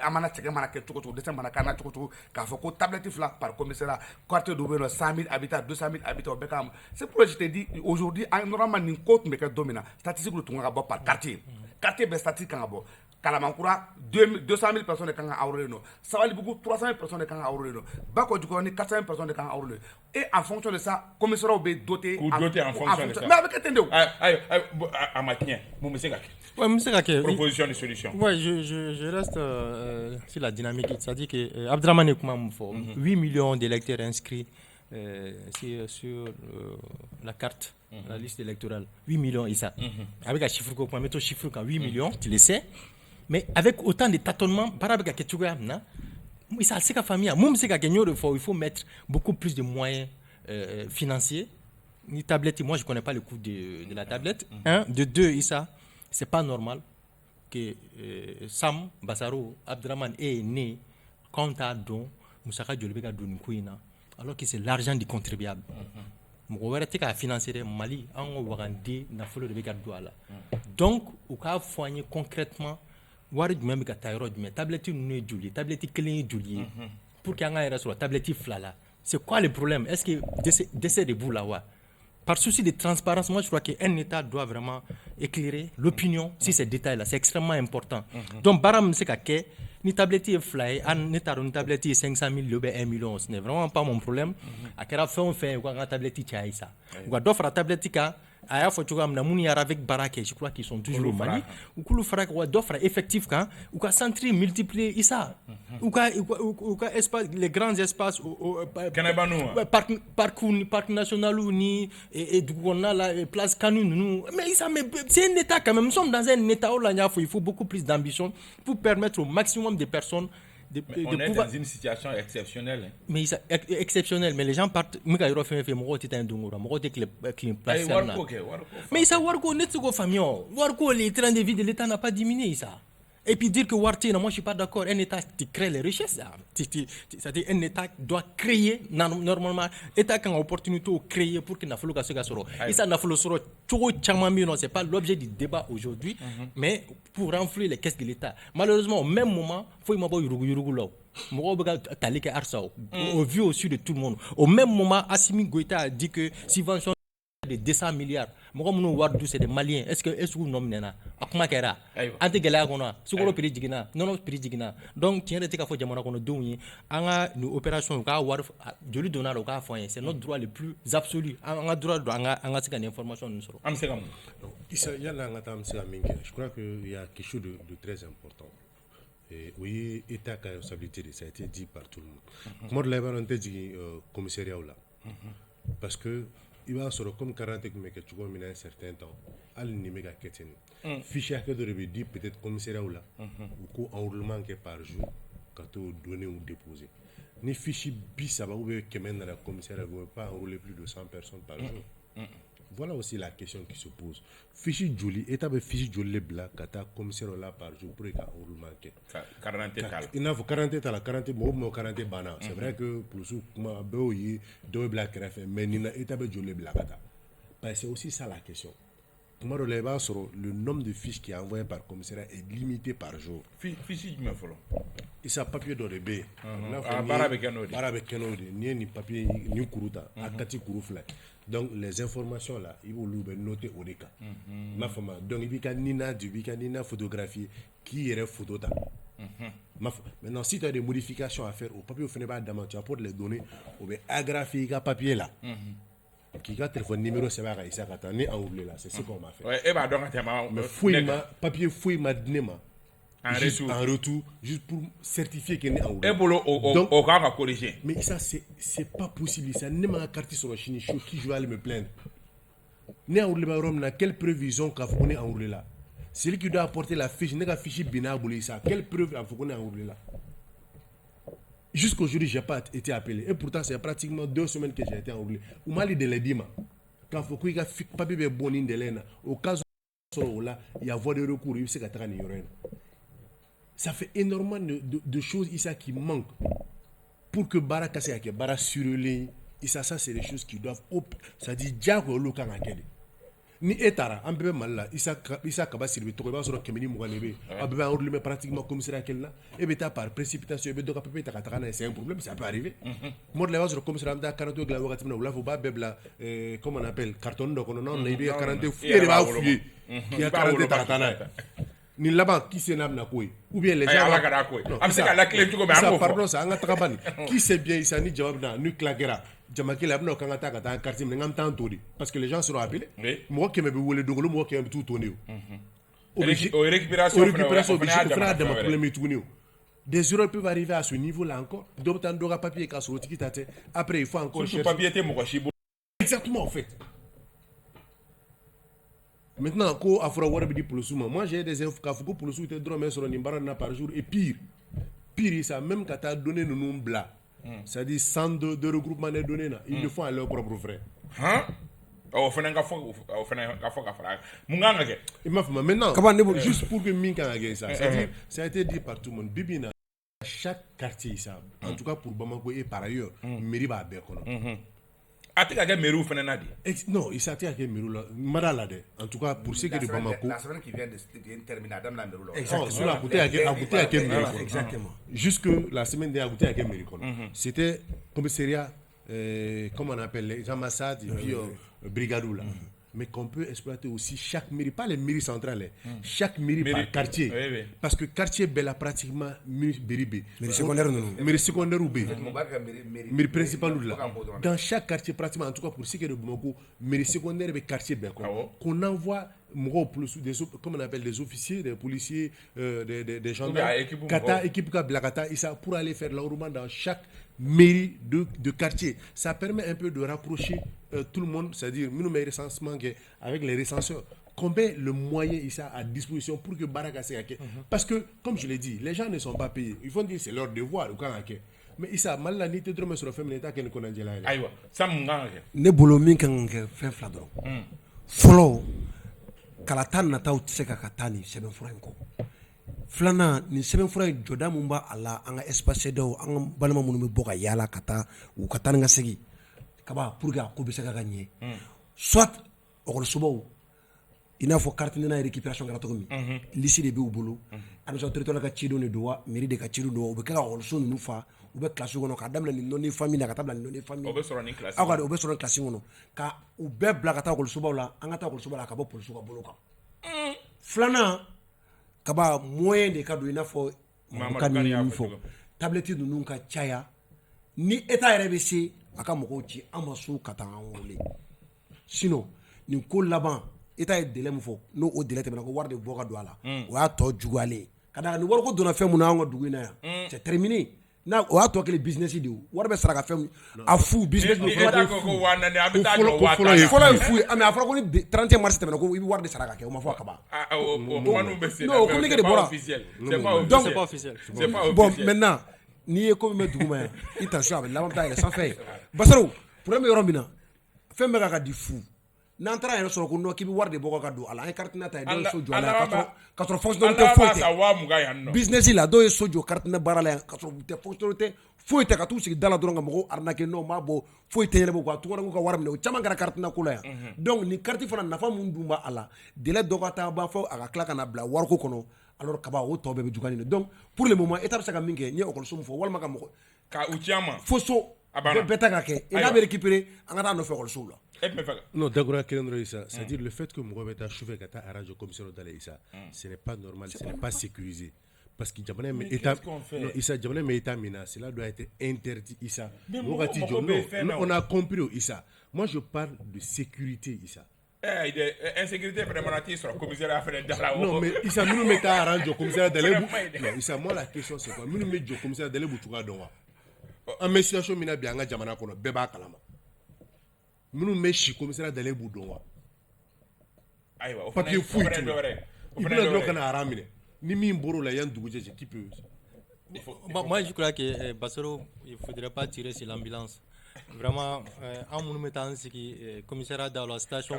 amana tege mana ke to de mana kana to ka fo ko tablette fla par commissariat quartier de 100 000 habitants 200 000 habitants bekam c'est pour je te dis aujourd'hui normalement ni côte me ka domina statistique lu tunga ba par quartier be statistique kan bo Kalamankura 200 000 personnes kan awré no Sawali Bougou 300 000 personnes kan awré no Bako Djukoni 400 000 personnes kan awré et en fonction de ça commissaire be doté en fonction de ça mais avec attendez à matin monsieur Gake proposition de solution ouais je reste sur la dynamique c'est-à-dire que Abdraman et Koumam 8 millions d'électeurs inscrits sur la carte la liste électorale 8 millions et ça avec un chiffre qu'on mettre au chiffre quand 8 millions tu le sais mais avec autant de tâtonnements barabaga que tu vois na ça c'est ka famille moi c'est ka gagner il faut mettre beaucoup plus de moyens financiers ni tablette moi je connais pas le coût de la tablette de deux Issa c'est pas normal que Sam Bassaro Abdraman est né quand à don Moussaka Diolbeka don kuina alors que c'est l'argent du contribuable mɔgɔ wɛrɛ tɛ k'a financer Mali an ka waganden nafolo de bɛ ka don a la donc u k'a fɔ an ye concrètement wari jumɛn bɛ ka taa yɔrɔ jumɛn tablette ninnu ye joli ye tablette kelen ye joli ye pour que an ka yɛrɛ sɔrɔ tablette fila la c'est quoi le problème est-ce que décès de b'u la wa par souci de transparence moi je crois qu'un État doit vraiment éclairer l'opinion sur ces détails là c'est extrêmement important donc baara min bɛ se ka kɛ ni tablette est fly ne t'a dɔn ni tablette est 500 000 ou 1 million ce n'est vraiment pas mon problème a kɛra fɛn o fɛn u ka tablette caya sa u ka dɔ fara tablette kan a y'a fɔ cogoya min na minnu yɛrɛ avec baara kɛ je crois qu'ils sont toujours au Mali u k'olu fara kan dɔ fara effectif kan u ka centre multiplier isa u ka espace les grands espaces parc national ni dugu kɔnɔna la place Kanu ninnu mais isa mais c'est un État quand même nous sommes dans un État où là il faut beaucoup plus d'ambition pour permettre au maximum de personnes on est dans une situation exceptionnelle. Mais exceptionnelle, mais les gens partent. Mais ça wargo net go famille. Wargo les trains de vie de l'État n'a pas diminué ça. Et puis dire que Warti, moi je suis pas d'accord. Un État qui crée les richesses, c'est-à-dire un État doit créer normalement. État qui a opportunité de créer pour qu'il n'a fallu que ça soit. Et ça n'a fallu que non, c'est pas l'objet du débat aujourd'hui, mais pour renflouer les caisses de l'État. Malheureusement, au même moment, faut y avoir au vu au-dessus de tout le monde. Au même moment, Assimi Goïta a dit que subvention de 200 milliards. C'est des Maliens. Est-ce que vous nommez ça? Akuma kera. Ante gala kono. Sukolo prix digina. Non prix digina. Donc tiens rete ka fo jamana kono donyi. Anga nous opération ka war joli donna le ka fo. C'est notre droit le plus absolu. Anga droit anga sika information nous soro. Am seka. Il y a là ngatam seka mingi. Je crois que il y a quelque chose de très important. Et oui, État qui a responsabilité, ça a été dit par tout le monde. Comment on a dit commissariat là? Parce que il va se comme 40 mais que tu vois un certain temps al numéro quétin fichier que de dire peut-être commissariat là ou enrôlement que par jour quand tu donner ou déposer ni fichier bis ça va ou que maintenant la commissariat ne va pas enrôler plus de 100 personnes par jour. Voilà aussi la question qui se pose. Fichier joli, état de fichier joli blanc, kata commissaire là par jour pour état enrôlement. 40 états. Il n'a 40 états, 40 mots, 40 bananes. C'est vrai que pour ceux qui m'ont béoui, deux blagues mais il n'a état de joli blanc kata. C'est aussi ça la question. Pour moi, sur le nombre de fiches qui est envoyé par commissariat est limité par jour. Fichier du follow. Il s'est papier dans le B. Ni papier ni kuruta, akati kurufla. Donc les informations là, ils vont les noter au cas. Ma femme, donc il y a nina photographier qui est photo ta. Maintenant si tu as des modifications à faire au papier au final tu apportes les données au agrafie le papier là. Qui a téléphone numéro c'est pas ça quand on est enroulé là, c'est ce qu'on m'a fait. Ouais, et bah donc mais fouille ma papier fouille ma dinema. en retour, juste pour certifier qu'il est en route. Et au cas à corriger. Mais ça, c'est pas possible. Ça n'est pas un quartier sur la Chine. Qui je vais aller me plaindre. Né en route, quelle prévision qu'on est en route là? Celui qui doit apporter la fiche, n'est pas fiche bina boulé ça. Quelle preuve qu'on est en route là? Jusqu'aujourd'hui, je n'ai pas été appelé. Et pourtant, c'est pratiquement 2 semaines que j'ai été en route. Ou mal de l'edima. Quand faut qu'il y ait papier bon in de l'aine, au cas où là, il y a voie de recours, il y a ça fait énormément de choses ici qui manquent pour que Bara Kassé ait Bara surélé. Ça, c'est des choses qui doivent. Ça dit, Diago Lukan Akeli. Ni etara an bɛɛ Mali la Isa Kaba Siribe tɔgɔ i b'a sɔrɔ 120 de bɛ yen a bɛɛ bɛ enrôler pratiquement commissariat kelen na e bɛ taa par précipitation i bɛ dɔ ka papier ta ka taga n'a ye c'est un problème ça peut arriver tuma dɔ la i b'a sɔrɔ commissariat an bɛ taa quarante dilan wagati min na wula fɛ u b'a bɛɛ bila comme on appelle carton dɔ kɔnɔ n'anw na i bɛ quarante fou e de b'a f'u ye k'i ka quarante ta ka taa n'a ye nin laban qui se n'a bɛna ko ye ou bien les gens ala ka da ko ye an bɛ se ka lakile cogo min an b'o fɔ pardon ça an ka taga bani qui sait bien Isa ni jama bɛna ni tila kɛra Jamakila abna kan ta ka taa quartier mais ngam tan todi parce que les gens seront appelés mo keme be wole dogolo mo keme tout toné o récupération fera de problème tuguni des erreurs peuvent arriver à ce niveau là encore d'autant doga papier ka so tiki tate après il faut encore chercher papier té mo ko shibo exactement en fait maintenant ko afro wara bi di police moi j'ai des infos ka fuko police te drôme sur ni barana par jour et pire ça même quand tu donné nous nom bla c'est-à-dire 102 de regroupement des données là ils le font à leurs propres frais maintenant juste pour que minka ça c'est-à-dire ça a été dit par tout le monde bibina chaque quartier ça en tout cas pour Bamako et par ailleurs mairie va bien non, il s'est attaqué Merou Madala en tout cas pour ceux qui de Bamako. La semaine qui vient de terminer Adam la Merou. Exactement. Jusque la semaine dernière à Merou. C'était commissariat comment on appelle les ambassades et puis brigadou là. Mais qu'on peut exploiter aussi chaque mairie, pas les mairies centrales, chaque mairie par quartier. Oui. Parce que quartier Bella pratiquement mairie secondaire ou B. Mairie principale là. Dans chaque quartier pratiquement, en tout cas pour ceux qui sont de Bamako, mairie secondaire et quartier B. Qu'on envoie comme on appelle des officiers, des policiers, des gendarmes, Kata, équipe Blakata, pour aller faire l'enroulement dans chaque mairie de quartier. Ça permet un peu de rapprocher tout le monde, c'est-à-dire nous recensement avec les recenseurs. Combien le moyen il a à disposition pour que Baraka se parce que comme je l'ai dit, les gens ne sont pas payés. Il faut dire que c'est leur devoir. Mais Issa mal la nité drôme sur le féminin ta ken ko nanjela ile. Aywa, ça m'nganga. Ne bolo min kan ke fe fla dro. Follow kala tan na taw tse ka katani seben fura ko. Flana ni seben fura joda mumba ala anga espace do anga balama munu boka yala kata u katana nga segi. Kaba pour ga ko be sega gagner. Soit o subo ina fo carte na récupération gara to mi. Lisi de be u bolo. Administration territoriale ka cido ne doa mairie de ka cido do o be ka o so nu fa ou be classe gono ka damla ni noni famille na ka tabla ni noni famille o be soro ni classe o be soro classe gono ka u be bla ka ta ko suba la anga ta ko suba la ka bo police ka bolo ka flana ka ba moyen de ka do ina fo makani info tablette nu ka chaya ni eta RBC aka moko ci amaso ka ta wole sinon ni ko laban eta e délai mo fo no o délai te na ko war de boka do ala o ya to jugale kada ni war ko dona femu na ngo dugu na ya c'est terminé na o ato kele business di war be saraka fem a fu business no ko wana ne abita do wata folo fu ami afra ko ni 31 mars te ko ibi war de saraka ke o ma fo akaba o manu be c'est non ko ni ke de bora c'est pas officiel bon maintenant ni e ko me duguma ita sha la mam ta ile sans fait basaro problème yorobina fem be ka di fu n'entra yɛrɛ sɔrɔ ko non k'i bɛ wari de bɔ ka don a la an ye carte ta ye dɔw ye so jɔ a la ka sɔrɔ fonctionnalité foyi tɛ business la dɔw ye so jɔ carte baara la yan ka sɔrɔ u tɛ fonctionnalité foyi tɛ ka t'u sigi da la dɔrɔn ka mɔgɔw arnaquer non m'a bɔ foyi tɛ yɛlɛma ka tukɔrɔ ka wari minɛ o caman kɛra carte ko la yan donc ni carte fana nafa mun dun b'a la délai dɔ ka taa ban fɔ a ka tila ka na bila wariko kɔnɔ alors kaba o tɔ bɛɛ bɛ jugani donc pour le moment état bɛ se ka min kɛ n ye école mun fɔ walima ka mɔgɔ ka u ci a ma fo so bɛɛ ta ka kɛ n'a bɛ récupérer an ka taa nɔfɛ école la. Non, d'accord, c'est-à-dire le fait que Mourouba est chauffé à la radio commissaire d'aller ça, ce n'est pas normal, ce n'est pas sécurisé. Parce que Japonais mais état Japonais mais état mina, cela doit être interdit Issa. On a compris Issa. Moi je parle de sécurité Issa. insécurité vraiment sur le commissariat non mais Issa nous met à arranger au commissariat Dalebou. Non Issa, moi la question c'est quoi? Nous met au commissariat Dalebou tu vas donc en mais situation mina bien nga jamana kono beba kalama. Nous met chez commissariat Dalebou donc papier fouille tout. Il peut le bloquer na ramine. Ni mi mboro la yan dougouje qui peut. Moi je crois que Bassoro il faudrait pas tirer sur l'ambulance. Vraiment en mon mettant ce qui commissariat dans la station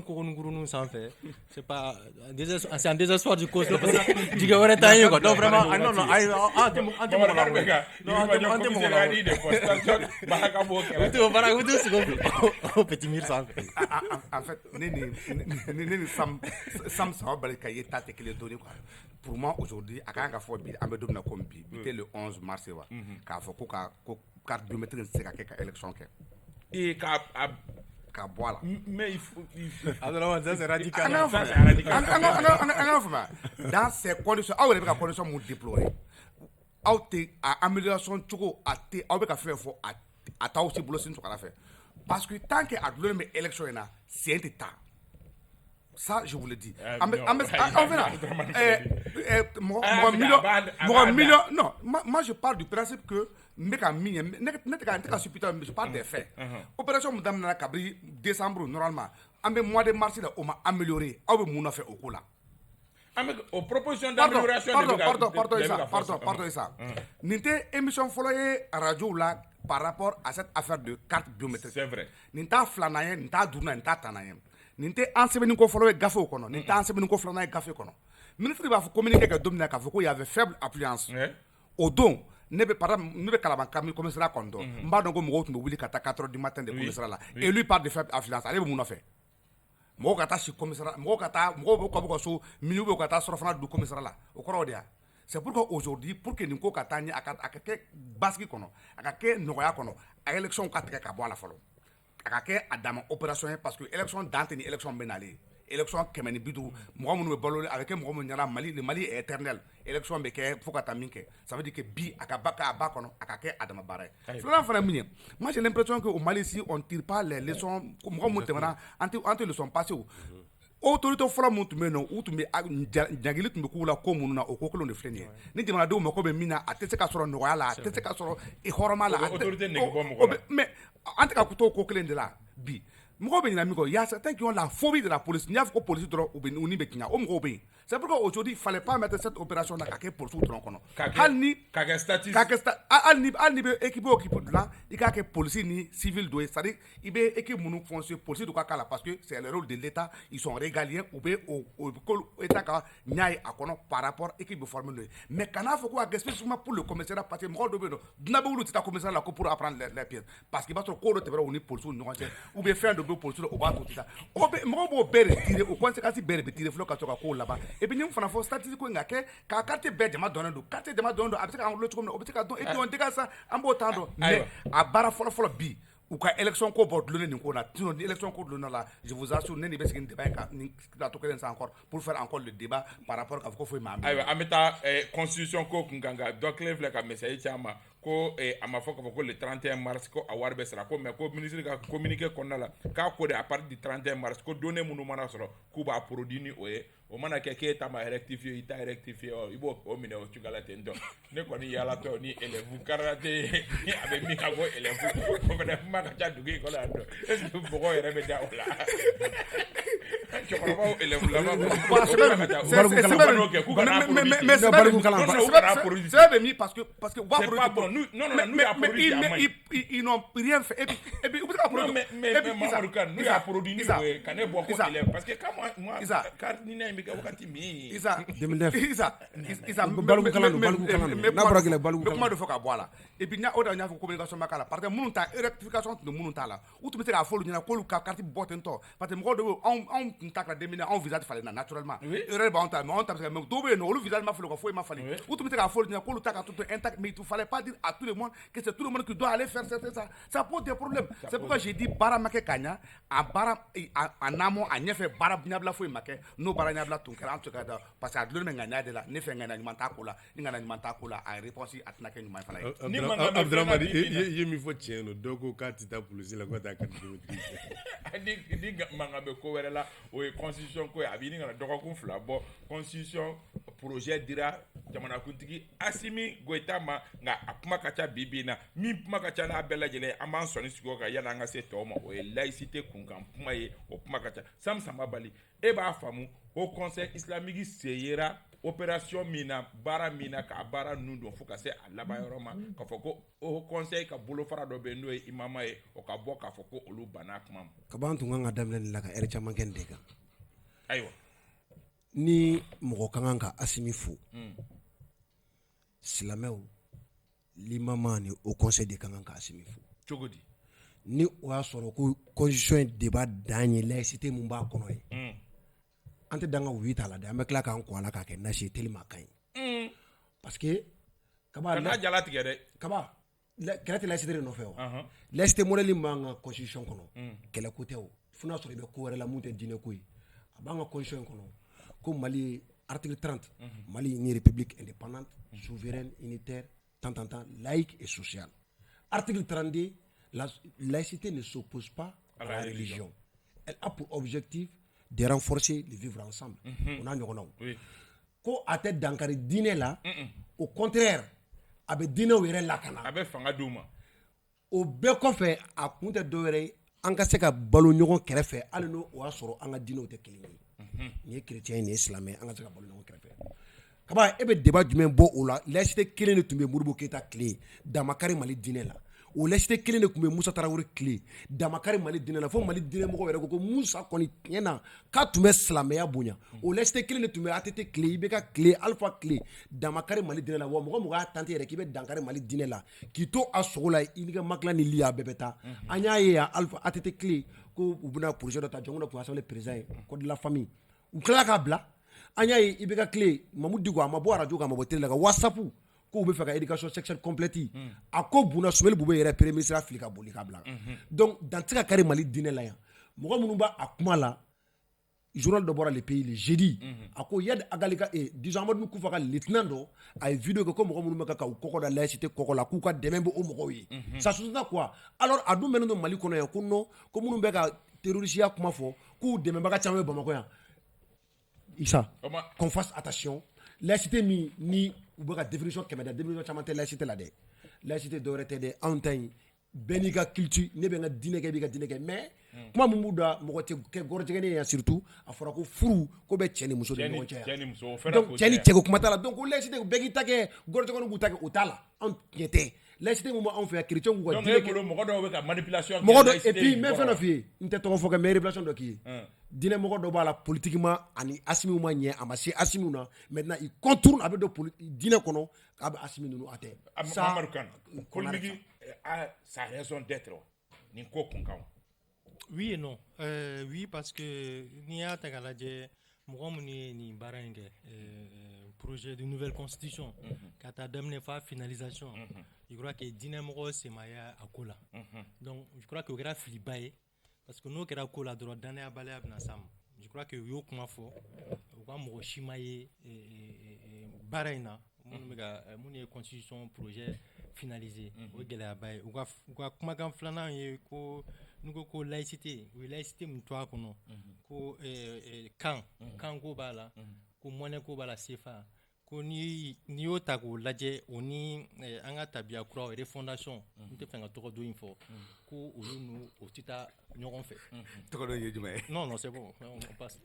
Kourounou sans fait c'est pas c'est un désespoir du cause du gars taillé quoi donc vraiment non petit mur sans fait en fait sam ça va que y tate que les données quoi pour moi aujourd'hui à quand faut bi am domina comme bi c'était le 11 mars wa ka faut ko carte biométrique c'est ka élection et ka voilà mais il faut alors ça c'est radical dans ces conditions avec la condition mon déplorer amélioration tchoko até avec ka faire fort ata aussi bolo sin tokala faire parce que tant que a donné mes élections là c'est un état. Ça, je vous le dis. Moi, je parle du principe que je parle des faits. Opération Moudam Kabri, décembre, normalement. En mois de mars, on m'a amélioré. On m'a fait au coup là. Aux propositions d'amélioration. Pardon, ça. N'était émission followée à radio là par rapport à cette affaire de carte biométrique. C'est vrai. N'était flanayen, n'était douna, n'était tanayen. Ninte enseigne ko folo gafé kono ninte enseigne ko flana gafé kono ministre ba communiquer que domina ka foko y avait faible affluence au don ne be kalaba kam commissariat kondo mba donc mo gotu wuli kata 4h du matin de commissariat là et lui parle de faible affluence allez mo fait mo kata ci commissariat mo kata mo ko so minu be kata sorofana du commissariat là au korodia c'est pourquoi aujourd'hui pour que niko katani akake baski kono akake noya kono a élection katake ka bo la folo akake adama opération parce que élection dante ni élection benali élection kemeni bidu mo mo balo avec mo mo nyara Mali le Mali est éternel élection be ke fokata minke ça veut dire que bi akabaka abakono akake adama bare flan fana minye moi j'ai l'impression que au Mali ici on tire pas les leçons mo mo temana anti leçons passées autorité fɔlɔ mun tun bɛ yen nɔ u tun bɛ jagili tun bɛ k'u la ko minnu na o ko kelen de filɛ nin ye ni jamanadenw mako bɛ min na a tɛ se ka sɔrɔ nɔgɔya la a tɛ se ka sɔrɔ hɔrɔnma la mais an tɛ ka to ko kelen de la bi mɔgɔw bɛ ɲinɛ min kɔ il y a certains qui ont la phobie de la police n'i y'a fɔ ko police dɔrɔn u ni bɛ tiɲɛ o mɔgɔw bɛ yen c'est pourquoi aujourd'hui il fallait pas mettre cette opération là ka kɛ policiers dɔrɔn kɔnɔ hali ni bɛ équipe dilan i k'a kɛ policier ni civil dɔ ye c'est à dire i bɛ équipe minnu foncer policier de ka k'a la parce que c'est le rôle de l'état ils sont régaliens u bɛ o état ka ɲa ye a kɔnɔ par rapport équipe bɛ former n'o ye mais kana fɔ ko a kɛ spécifiquement pour le commissariat parce que mɔgɔw dɔ bɛ yen nɔ dunan bɛ wuli u tɛ taa commissariat la ko pour apprendre les pièces parce que i b'a sɔrɔ ko dɔ tɛmɛra u ni policiers ni ɲɔgɔn cɛ ou bien fɛn dɔ bɛ policiers o b'a to sisan mɔgɔw b'o bɛɛ de tirer o conséquence bɛɛ de bɛ tirer fɔlɔ ka sɔrɔ ka kow laban et puis ni fana fɔ statistique ko in ka kɛ k'a quartier bɛɛ jama dɔnnen don quartier jama dɔnnen don a bɛ se k'an wolo cogo min na o bɛ se ka dɔn et puis on dégage ça an b'o temps dɔn mais a baara fɔlɔ bi u ka élection ko bɔ dulonne nin ko na sinon ni élection ko dulonna la je vous assure ne bɛ sigi nin débat in kan ni plateau kelen san encore pour faire encore le débat par rapport k'a fɔ ko foyi ma ayiwa an bɛ taa constitution ko kun kan nka dɔ kelen filɛ ka message ci an ma ko a ma fɔ k'a fɔ ko le 31 mars ko a wari bɛ sara ko mais ko ministre ka communiqué kɔnɔna la k'a ko de à partir du 31 mars ko données minnu mana sɔrɔ k'u b'a produit ni o ye o mana kɛ k'e ta ma rectifier i t'a rectifier i b'o minɛ o cogoya la ten tɔ ne kɔni yalatɔ ni élève karate a bɛ min ka ko élève o fana kuma ka ca dugu in kɔnɔ yan nɔ est ce que mɔgɔw yɛrɛ bɛ da o la cɛkɔrɔbaw élève laban c'est de mi parce que ils n'ont rien fait et puis mais Mamadou Kane nous a produit ni ka ne bɔ ko élève parce que quand moi carte ni na mi ka wakati mi Isa kuma de fɔ ka bɔ a la et puis o da ɲ'a fɔ communication ma k'a la parce que minnu ta rectification tun minnu t'a la u tun bɛ se k'a fɔ olu ɲɛna k'olu ka carte bɔ ten tɔ parce que mɔgɔw dɔw anw tun ta ka déminer anw visage falen na naturellement erreur b'anw ta mais anw ta bɛ se ka mais dɔw bɛ yen nɔ olu visage ma falen ka foyi ma falen u tun bɛ se k'a fɔ olu ɲɛna k'olu ta ka tout intact mais il ne fallait pas dire à tout le monde que c'est tout le monde qui doit aller faire ça pose des problèmes c'est pourquoi j'ai dit bara make kanya a bara en amont a ɲɛfɛ bara ɲabla foyi make no bara ɲabla tun kɛra an to ka da parce que a dulon bɛ ŋaniya de la ne fɛ ŋaniya ɲuman t'a ko la ni ŋaniya ɲuman t'a ko la a réponse a tɛna kɛ ɲuman fana ye ni mankan bɛ Abdraman ye min fɔ tiɲɛ no dɔw ko k'a tɛ taa polisi la ko taa kandidati ni mankan bɛ ko wɛrɛ la o ye constitution ko ye a b'i ni kana dɔgɔkun 2 bɔ constitution projet dira jamanakuntigi Assimi Goïta ma nka a kuma ka ca bi na min kuma ka ca n'a bɛɛ lajɛlen an b'an sɔnni sigi o kan yanni an ka se tɔw ma o ye laïcité kunkan kuma ye o kuma ka ca Sam Samba Bali e b'a faamu o conseil islamique se yera opération min na baara min na k'a baara ninnu don fo ka se a laban yɔrɔ ma k'a fɔ ko o conseil ka bolofara dɔ bɛ yen n'o ye imama ye o ka bɔ k'a fɔ ko olu banna kuma ma. Kaban tun kan ka daminɛ nin la ka heure caman kɛ nin de kan. Ayiwa. Ni mɔgɔ ka kan ka Assimi fo silamɛw l'imama ni au conseil de kan ka Assimi fo cogo di ni o y'a sɔrɔ ko constitution de b'a dan ye laïcité mun b'a kɔnɔ ye an tɛ dan ka wuyi t'a la dɛ an bɛ tila k'an kɔ a la k'a kɛ nasi ye tellement ka ɲi parce que kaba ka taa jala tigɛ dɛ kaba kɛlɛ tɛ laïcité de nɔfɛ o laïcité modèle min b'an ka constitution kɔnɔ kɛlɛ ko tɛ o fo n'a sɔrɔ i bɛ ko wɛrɛ la mun tɛ diinɛ ko ye a b'an ka constitution kɔnɔ ko Mali article 30 Mali une république indépendante souveraine unitaire tant laïque et sociale. Article 32 la laïcité ne s'oppose pas à la religion. Elle a pour objectif de renforcer le vivre ensemble. On a ɲɔgɔnnaw. Ko a tɛ dankari diinɛ la au contraire a bɛ diinɛw yɛrɛ lakana a bɛ fanga d'u ma o bɛɛ kɔfɛ a kun tɛ dɔwɛrɛ ye an ka se ka balo ɲɔgɔn kɛrɛfɛ hali n'o y'a sɔrɔ an ka diinɛw tɛ kelen ye nin ye chrétien nin ye silamɛ an ka se ka balo ɲɔgɔn kɛrɛfɛ kaba e bɛ débat jumɛn bɔ o la laïcité kelen de tun bɛ Modibo Keyita tile Damakari Mali diinɛ la o laïcité kelen de tun bɛ Musa Tarawele tile Damakari Mali diinɛ la fo Mali diinɛ mɔgɔ yɛrɛ ko Musa kɔni tiɲɛ na k'a tun bɛ silamɛya bonya o laïcité kelen de tun bɛ ATT tile IBK tile Alpha tile Damakari Mali diinɛ la wa mɔgɔ y'a tante yɛrɛ k'i bɛ Dankari Mali diinɛ la k'i to a sogo la i ni ka makila ni li a bɛɛ bɛ taa an y'a ye yan Alpha ATT tile ko u bɛna projet dɔ ta jɔn dɔ tun assemblée président ye code de la famille u tilala k'a bila an y'a ye IBK tile Mamadou Diko a ma bɔ radio kan a ma bɔ télé la ka WhatsApp ko u bɛ fɛ ka éducation sexuelle complète a ko bunna Sumeli Bube yɛrɛ premier ministre a fili ka boli k'a bila donc dan tɛ ka kari Mali diinɛ la yan mɔgɔ minnu b'a kuma la journal dɔ bɔra le pays le jeudi a ko Yad Agali ka disons Amadou Koufa ka lieutenant dɔ a ye vidéo kɛ ko mɔgɔ minnu bɛ ka u kɔkɔ da laïcité kɔkɔ la k'u ka dɛmɛ bɛ o mɔgɔw ye ça sous-entend quoi alors a dun bɛnnen don Mali kɔnɔ yan ko non ko minnu bɛ ka terrorisiya kuma fɔ k'u dɛmɛbaga caman bɛ Bamakɔ yan Issa qu'on fasse attention laïcité min ni u bɛ ka définition kɛmɛ da définition caman tɛ laïcité la dɛ laïcité dɔwɛrɛ tɛ dɛ anw ta in bɛɛ n'i ka culture ne bɛ n ka diinɛ kɛ i b'i ka diinɛ kɛ mais kuma min b'u da mɔgɔ tɛ kɛ gɔrɔjɛgɛnen yan surtout a fɔra ko furu ko bɛ cɛ ni muso de ɲɔgɔn cɛ yan donc cɛ ni cɛ ko kuma t'a la donc ko laïcité bɛɛ k'i ta kɛ gɔrɔjɛgɛnen k'u ta kɛ o t'a la anw tiɲɛ tɛ laïcité min b'anw fɛ yan chrétien k'u ka diinɛ kɛ mɔgɔ dɔw bɛ ka manipulation mɔgɔ dɔ et puis n bɛ fɛn dɔ f'i ye n tɛ tɔgɔ fɔ kɛ mais révélation dɔ k'i ye diinɛ mɔgɔ dɔ b'a la politiquement ani Assimi ma ɲɛ a ma se Assimi na maintenant il contourne a bɛ don diinɛ kɔnɔ k'a bɛ Assimi ninnu a tɛ Mamadou Kane politique a sa raison d'être nin ko kunkan oui et non oui parce que n'i y'a ta k'a lajɛ mɔgɔ minnu ye nin baara in kɛ projet de nouvelle constitution ka taa daminɛ f'a finalisation je crois que diinɛ mɔgɔ senmaya a ko la donc je crois que o kɛra filiba ye parce que n'o kɛra ko la dɔrɔn danayabaliya bɛna s'a ma je crois que u y'o kuma fɔ u ka mɔgɔ si ma ye baara in na minnu ye constitution projet finalisé o ye gɛlɛyaba ye u ka kumakan filanan ye ko n'u ko ko laïcité u ye laïcité min to a kɔnɔ ko kan ko b'a la ko mɔnɛ ko b'a la CFA ko n'i y'o ta k'o lajɛ o ni an ka tabiya kuraw refondation n tɛ fɛ ka tɔgɔ dɔ in fɔ ko olu n'u o tɛ taa ɲɔgɔn fɛ tɔgɔ dɔ ye jumɛn ye non c'est bon on passe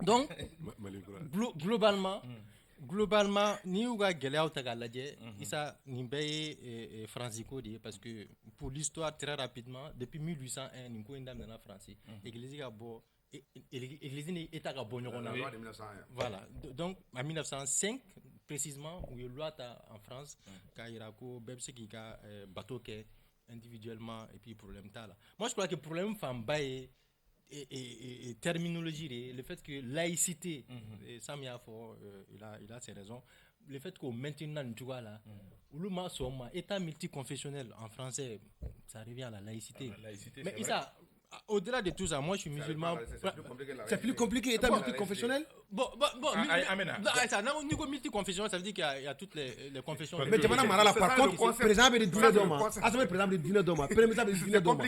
donc globalement n'i y'u ka gɛlɛyaw ta k'a lajɛ Issa nin bɛɛ ye Faransi ko de ye parce que pour l'histoire très rapidement depuis 1801 nin ko in daminɛna Faransi église ka bɔ église ni état ka bɔ ɲɔgɔn na voilà donc en 1905 précisément u ye loi ta en France k'a jira ko bɛɛ bɛ se k'i ka bateau kɛ individuellement et puis problème t'a la moi je crois que problème fanba ye et terminologie le fait que laïcité Sam y'a fort il a ses raisons le fait qu'on maintienne là, état multiconfessionnel en français, ça revient à la laïcité. Mais Issa, au-delà de tout ça, moi je suis musulman. C'est plus compliqué, état multiconfessionnel. Bon, niveau multiconfessionnel, ça veut dire qu'il y a toutes les confessions. Mais Jamana Marala, par contre, président de Dina Doma, Assemblée président de Dina Doma, premier ministre de Dina Doma.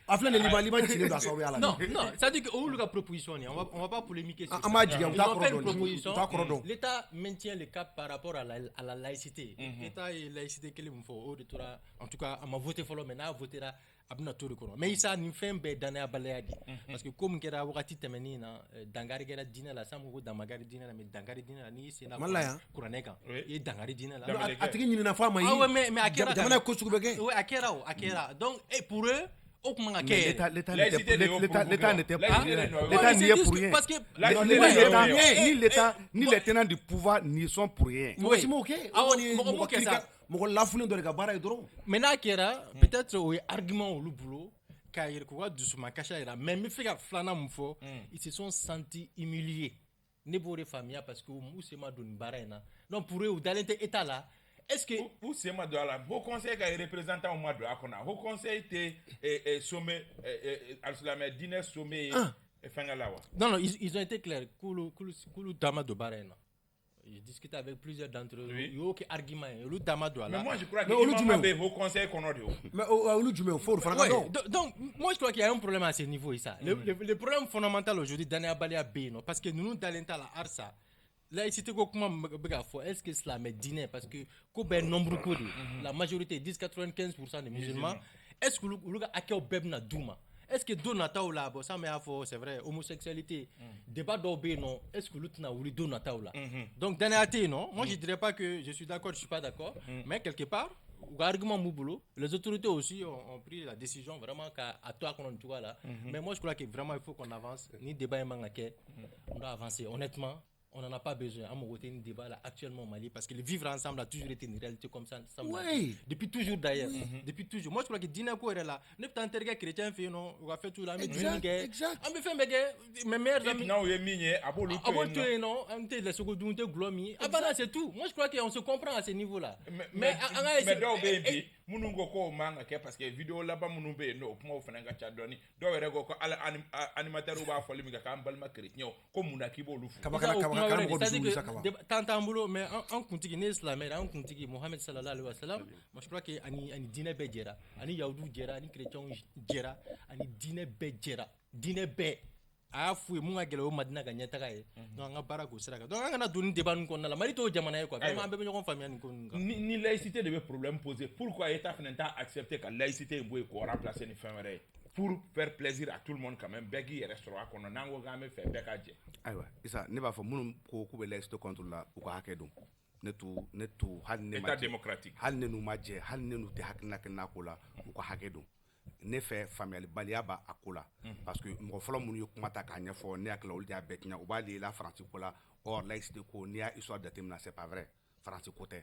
Afin de Liban, tu dois sauver à la. Non, ça veut dire qu'on a proposition, on va pas polémiquer sur ça. Ils ont fait une proposition. L'État maintient le cap par rapport à la laïcité. L'État et laïcité, qu'il me faut, en tout cas, on m'a voté pour maintenant, voté là. Mais ça nous fait un peu d'années à balayer parce que comme qu'il y a wakati temeni na dangari gera dina la samu damagari dina mais dangari dina ni c'est na kuraneka et dangari dina la atiki ni na fama yi ah ouais mais akera jamana ko suku bege ouais akera donc et pour eux l'État n'y est pour rien parce que ni les tenants du pouvoir n'y sont pour rien. Maintenant peut-être au argument au boulot mais ils se sont sentis humiliés parce que donc pour eux dans l'état là est-ce que pour ces mois de là vos conseils qui représentant au mois de là vos conseils étaient sommet al-Islamé dîner sommet et fangalawa non ils ont été clairs kulu dama de barena. J'ai discuté avec plusieurs d'entre eux. Il y a aucun argument. Mais moi, je crois que vos conseils qu'on a dit. Mais donc, moi, je crois qu'il y a un problème à ce niveau. Le problème fondamental aujourd'hui, Daniel Balia Beno, parce que nous, dans l'État, la laïcité, est-ce que cela m'est dîné? Parce que, nombre la majorité, 10-95% des musulmans, est-ce que nous avons un Douma? Est-ce que Donata ou là, ça mais c'est vrai, homosexualité, débat d'obé non, est-ce que l'autre n'a voulu Donata ou là? Donc, dans les non, moi je dirais pas que je suis d'accord, je suis pas d'accord, mais quelque part, argument Mouboulou, les autorités aussi ont pris la décision vraiment à toi qu'on en là. Mais moi je crois que vraiment il faut qu'on avance, ni débat on doit avancer, honnêtement. On n'en a pas besoin. À mon côté, un débat là, actuellement au Mali, parce que le vivre ensemble a toujours été une réalité comme ça. Oui. Depuis toujours d'ailleurs. Depuis toujours. Moi, je crois que Dinako est là. Ne peut pas chrétien fait non, on va faire tout là. Exact. On me fait mes meilleurs amis. Non, oui, migné. Abo non. On te laisse au goûter glomi. Ah bah là, c'est tout. Moi, je crois qu'on se comprend à ce niveau-là. Mais dans baby, munungo ko manga ke parce que vidéo là-bas munumbe no kuma ofenanga chadoni. Do were go ko ala animateur ba foli mi ka balma chrétien ko munaki bo lufu. Tantambulo mais en continue né islamé en continue Mohamed sallallahu alayhi wa sallam moi je crois que ani dîner be jera ani yaoudou jera ani chrétien jera ani dîner be jera dîner be a foué mon agela o madina ga nyata ga donc nga barako siraka donc nga na doni débat ko na la mari to jamana e quoi vraiment be ñoko famille ni ko ni laïcité devait problème poser pourquoi état finanta accepter que laïcité boy ko remplacer ni femmes pour faire plaisir à tout le monde quand même begi restaurant qu'on nango game fait bekaje aywa isa ne ba fa munum ko be laïcité contre la ko hakedo netu halne état démocratique halne nu maje halne nu te hakna kana ko la ko hakedo ne fait famille baliaba akola parce que mo folo mun yo kuma ta kanya fo ne akla ol dia betnya o bali la France ko la or laïcité ko ni a histoire de temna c'est pas vrai France côté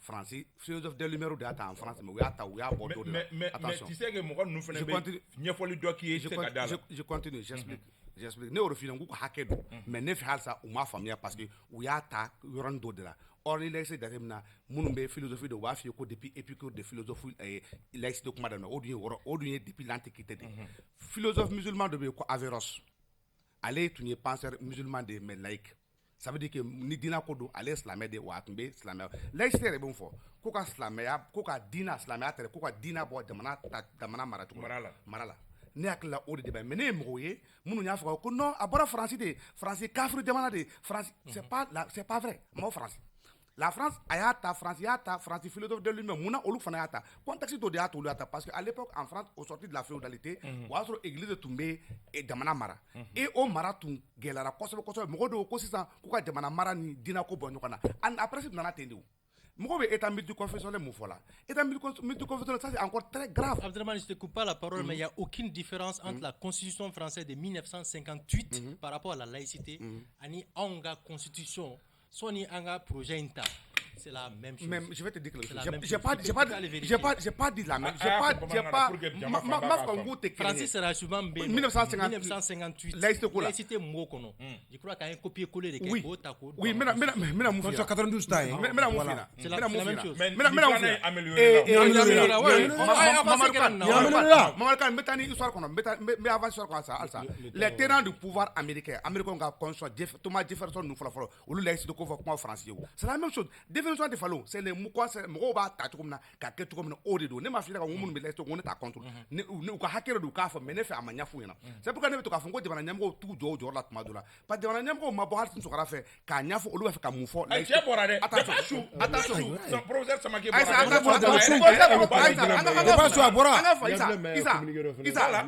Francis philosophe de numéro data en France mais ou ya bordeaux mais tu sais que moi nous faisons ne faut lui doki je continue j'explique ne refine ngou hakedo mais ne fait ça ou ma famille parce que ou ya ta yorando de la or il laisse datemna munumbe philosophie de wafi ko depuis Épicure de philosophie et laïcité ko madame odunye depuis l'antiquité philosophe musulman de ko Averroès allez tu n'y penseur musulman de mais laïque. Ça veut dire que ni dina kodo aller islamé de wa tumbe islamé laïcité est bon fort ko ka islamé ko ka dina islamé tere ko ka dina bo jamana maratu marala ne akla o de ba mais mo ye munu nya fa ko non abora français kafir jamana de France c'est pas vrai mo France la France ayata France philosophe de lui-même muna olu fana ayata contexte to de ayata parce que à l'époque en France au sortir de la féodalité waso église de Tombé et jamana mara et au mara tun gelara koso mo do ko sisan ko ka jamana mara ni dina ko bonyo kana and après c'est nana tendu mo be état multiconfessionnel mo fola état multiconfessionnel ça c'est encore très grave. Abdelrahman, je te coupe pas la parole mais il y a aucune différence entre la constitution française de 1958 par rapport à la laïcité ani onga constitution Soni anga projet inta C'est la même chose. Même, je vais te dire quelque chose. J'ai pas dit la même. Francis Rachuban 1958. Laïcité Mokono. Je crois qu'il y a un copier-coller de oui. Oui, mais 92 taille. C'est la même chose. Les terrains du pouvoir américain, Thomas Jefferson nous fera ou laïcité ko fa français. C'est la même chose. Définition de falo, c'est les mukwa c'est moba ta tukumna ka ke tukumna odedo. Ne ma fi ka wumun be laïcité ko ne ta contre. Ne ka hakero du ka fa mene fa amanya fu yana. C'est pourquoi ne to ka fongo de bana nyamgo tout jo la tuma dola. Pas de bana nyamgo ma bo haltin so kara fe ka nyafu olu fa ka mufo. Attention. Professeur Samake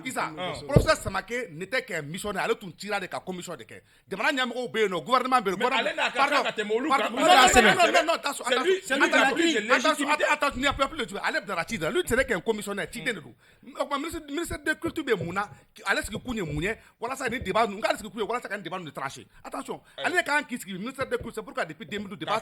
Isa, professeur Samake n'était qu'un missionnaire, elle tout tiré de la commission de quai. Demanda nyamgo be no gouvernement be pardon. Attends, il n'y a plus le tuer. Allez dans la tide. Lui c'est qu'un commissionnaire, tide de nous. Ministre de culture be mouna, allez ce que kounye mounye, voilà ça ni débat, nous allez ce que kounye, voilà ça kan débat de trancher. Attention, allez quand qui ministre de culture, c'est pourquoi depuis 2012 débat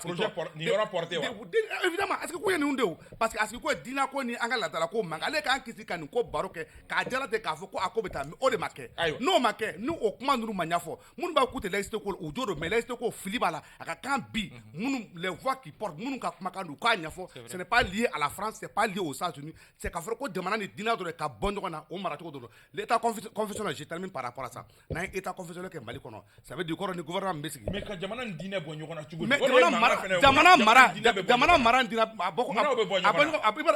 ni aura porté évidemment, est-ce que kounye ni ndeu parce que est-ce que dina ko ni anga la dala ko manga, allez quand qui kan ko baroke, ka jala de ka fo ko akobeta o de make. Non make, nous au commande nous maniafo. Moun ba koute laïcité ko o joro mais laïcité ko filibala aka kan bi, moun les voix qui portent, moun ka kuma kan ko anyafo, ce n'est pas lié à la France, c'est pas lié aux États-Unis, c'est ka fo ko demande ni dina do ka bondo na o marato do. L'état confessionnel, je termine par rapport à ça. Na état confessionnel que Mali kono, ça veut dire ko ni gouvernement mbesi. Mais ka jamana dina bonyo kona chugo. Mais jamana mara dina boko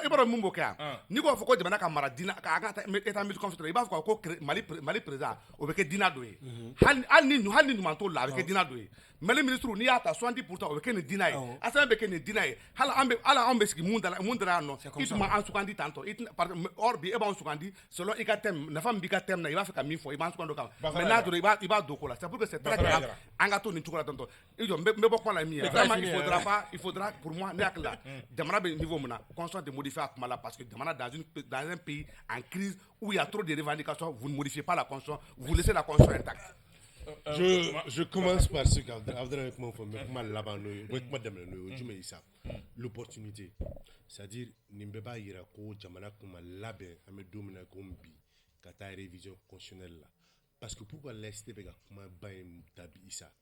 ibaro mumbo ka. Ni ko fo ko jamana ka mara dina ka anga état mil confessionnel, ba fo ko Mali président o be ke dina do e. Hal ni manto la be ke dina do e. Mais le ministre ni ata 70% o be ke ni dina e. Asa be ke ni dina e. Hala ambe ski mundara no. Ituma ansukandi tanto. Or bi e ba ansukandi selon ikatem na fam bi katem na iba fe ka mi fo iba ansukando ka. Mais na do iba do ko la. C'est pour que c'est très grave. Anga to ni chukola tanto. Ijo me bokko la mi. Vraiment il faudra pour moi ne akla. Demana be niveau mona constant de modifier akmala parce que demana dans un pays en crise où il y a trop de revendications, vous ne modifiez pas la constitution, vous laissez la constitution intacte. Je commence par ce l'opportunité. C'est-à-dire, Nimbeba Irako, Jamana Kuma Labe, Amedomina Gombi, Kata révision constitutionnelle. Parce que pourquoi l'Est Bega Kuma Baim Tabi Issa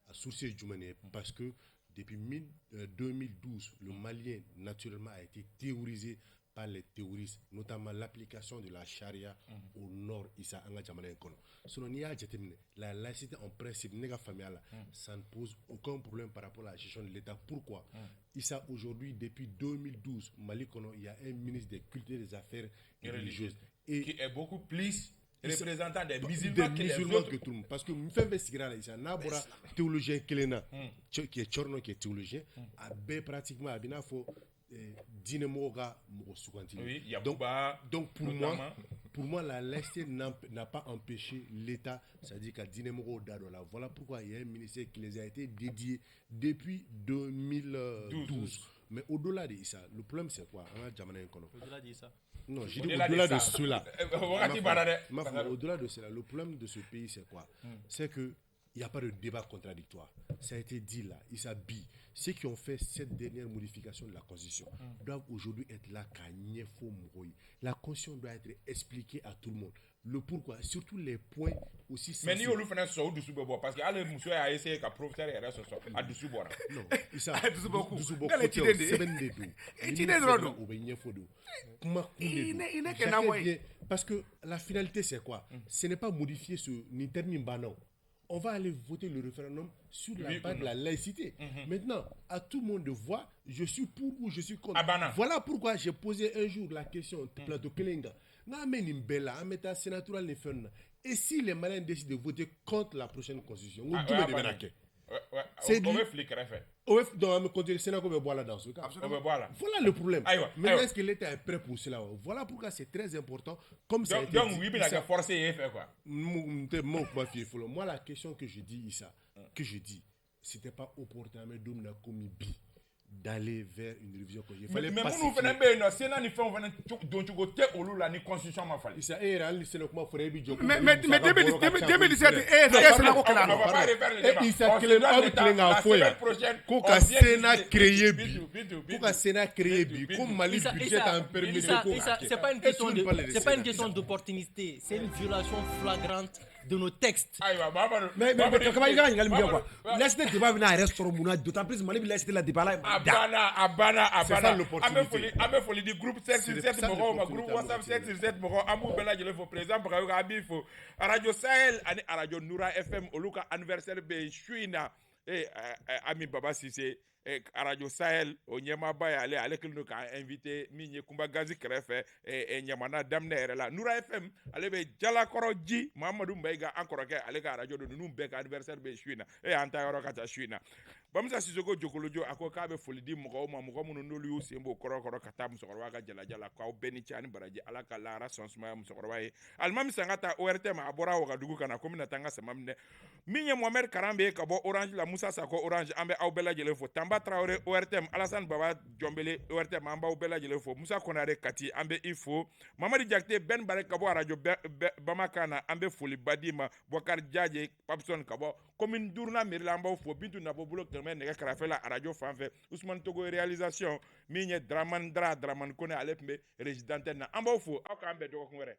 a sourcé Djoumane? Parce que depuis 2012, le Malien naturellement a été théorisé par les terroristes, notamment l'application de la charia au nord, Issa Anga Jamana Nkono. Selon Nia Djetemine, la laïcité en principe, néga familiale, ça ne pose aucun problème par rapport à la gestion de l'État. Pourquoi Issa, aujourd'hui, depuis 2012, Mali Kono, il y a un ministre des cultes et des affaires religieuses. Et qui est beaucoup plus représentant des musulmans que tout le monde. Parce que nous faisons Sigra Issa, Nabora, théologien Kelena, qui est Chorno, qui est théologien, a pratiquement à Binafo. Donc pour moi la laïcité n'a pas empêché l'État, c'est-à-dire qu'à Dinemoro Dadola. Voilà pourquoi il y a un ministère qui les a été dédié depuis 2012. Mais au-delà de ça, le problème c'est quoi? Au-delà de ça. Non, je dis au-delà de cela. Au-delà de cela, le problème de ce pays c'est quoi? C'est que il n'y a pas de débat contradictoire. Ça a été dit là, Issa Bi. Ceux qui ont fait cette dernière modification de la Constitution doivent aujourd'hui être là. La Constitution doit être expliquée à tout le monde. Le pourquoi, surtout les points aussi sensibles. Mais nous, nous faisons du sous-bois parce que les monsieur a essayé qu'un professeur et reste à du sous-bois. Non, Issa, du sous-bois. Parce que la finalité, c'est quoi? Ce n'est pas modifier ce Nintermin Banon. On va aller voter le référendum sur la base de la laïcité. Maintenant, à tout le monde de voir, je suis pour ou je suis contre. Voilà pourquoi j'ai posé un jour la question plateau Kelenga. Et si les malins décident de voter contre la prochaine constitution, c'est dit. Voilà le problème. Mais est-ce que l'État est prêt pour cela? Voilà pourquoi c'est très important. Comme ça. Donc, oui, mais il a forcé quoi. Moi, la question que je dis, Issa, c'était pas opportun, mais d'aller vers une révision constitutionnelle. Mais nous venons bien, non, c'est là ni fait on venait donc tu côté au la ni constitution ma fallait. Ça est réel, c'est le comment ferait bi jogo. Mais 2017 c'est là ko kala. Il s'acclame en foya. Ko ka Sénat créé bi. Ko ka Sénat créé bi. Comme Mali budget en permis de c'est pas une question d'opportunité, c'est une violation flagrante de nos textes. Mais comment il gagne quoi? Laisse le débat venir à restaurer Mouna, d'autant plus Mali laisse la débat là. Abana. Amé folie du groupe 767 groupe WhatsApp 767 Amou Bela je faut président pour faut Radio Sahel ani Radio Noura FM oluka anniversaire be Chouina Ami Baba Cissé Radio Sahel o nyema ba ale kilo ka invité mi Kumba Gazi Krefe nyamana damne la Noura FM ale be jala koroji Mamadou Mbaïga encore ke ale ka radio de nous be ka anniversaire be Chouina anta yoro ka ta Chouina Bamsa Sissoko Jokolojo akoka be folidi mugo munu nolu sembo koro kata musokoroba ka jala kwa beni chani baraji ala ka lara sonsma musokoroba ye almami sangata ORTM abora wa dugu kana komina tanga samamne minye Mohamed Karambe ka bo Orange la Moussa Sako Orange ambe aubela jele fo Tamba Traoré ORTM Alassane Baba Djombele ORTM amba aubela jele fo Moussa Konare Kati ambe ifo Mamadi Diakité Ben Bare ka bo radio Bamakana ambe foli Badima Bokar Diadje Papson ka bo commune Dourna Mirlamba fo Bintou Nabo Bulo mais nega karafe la radio fanfɛ Ousmane Togo réalisation min ye Draman Kone ale tun bɛ résidente na an b'aw fo aw k'an bɛn dɔgɔkun wɛrɛ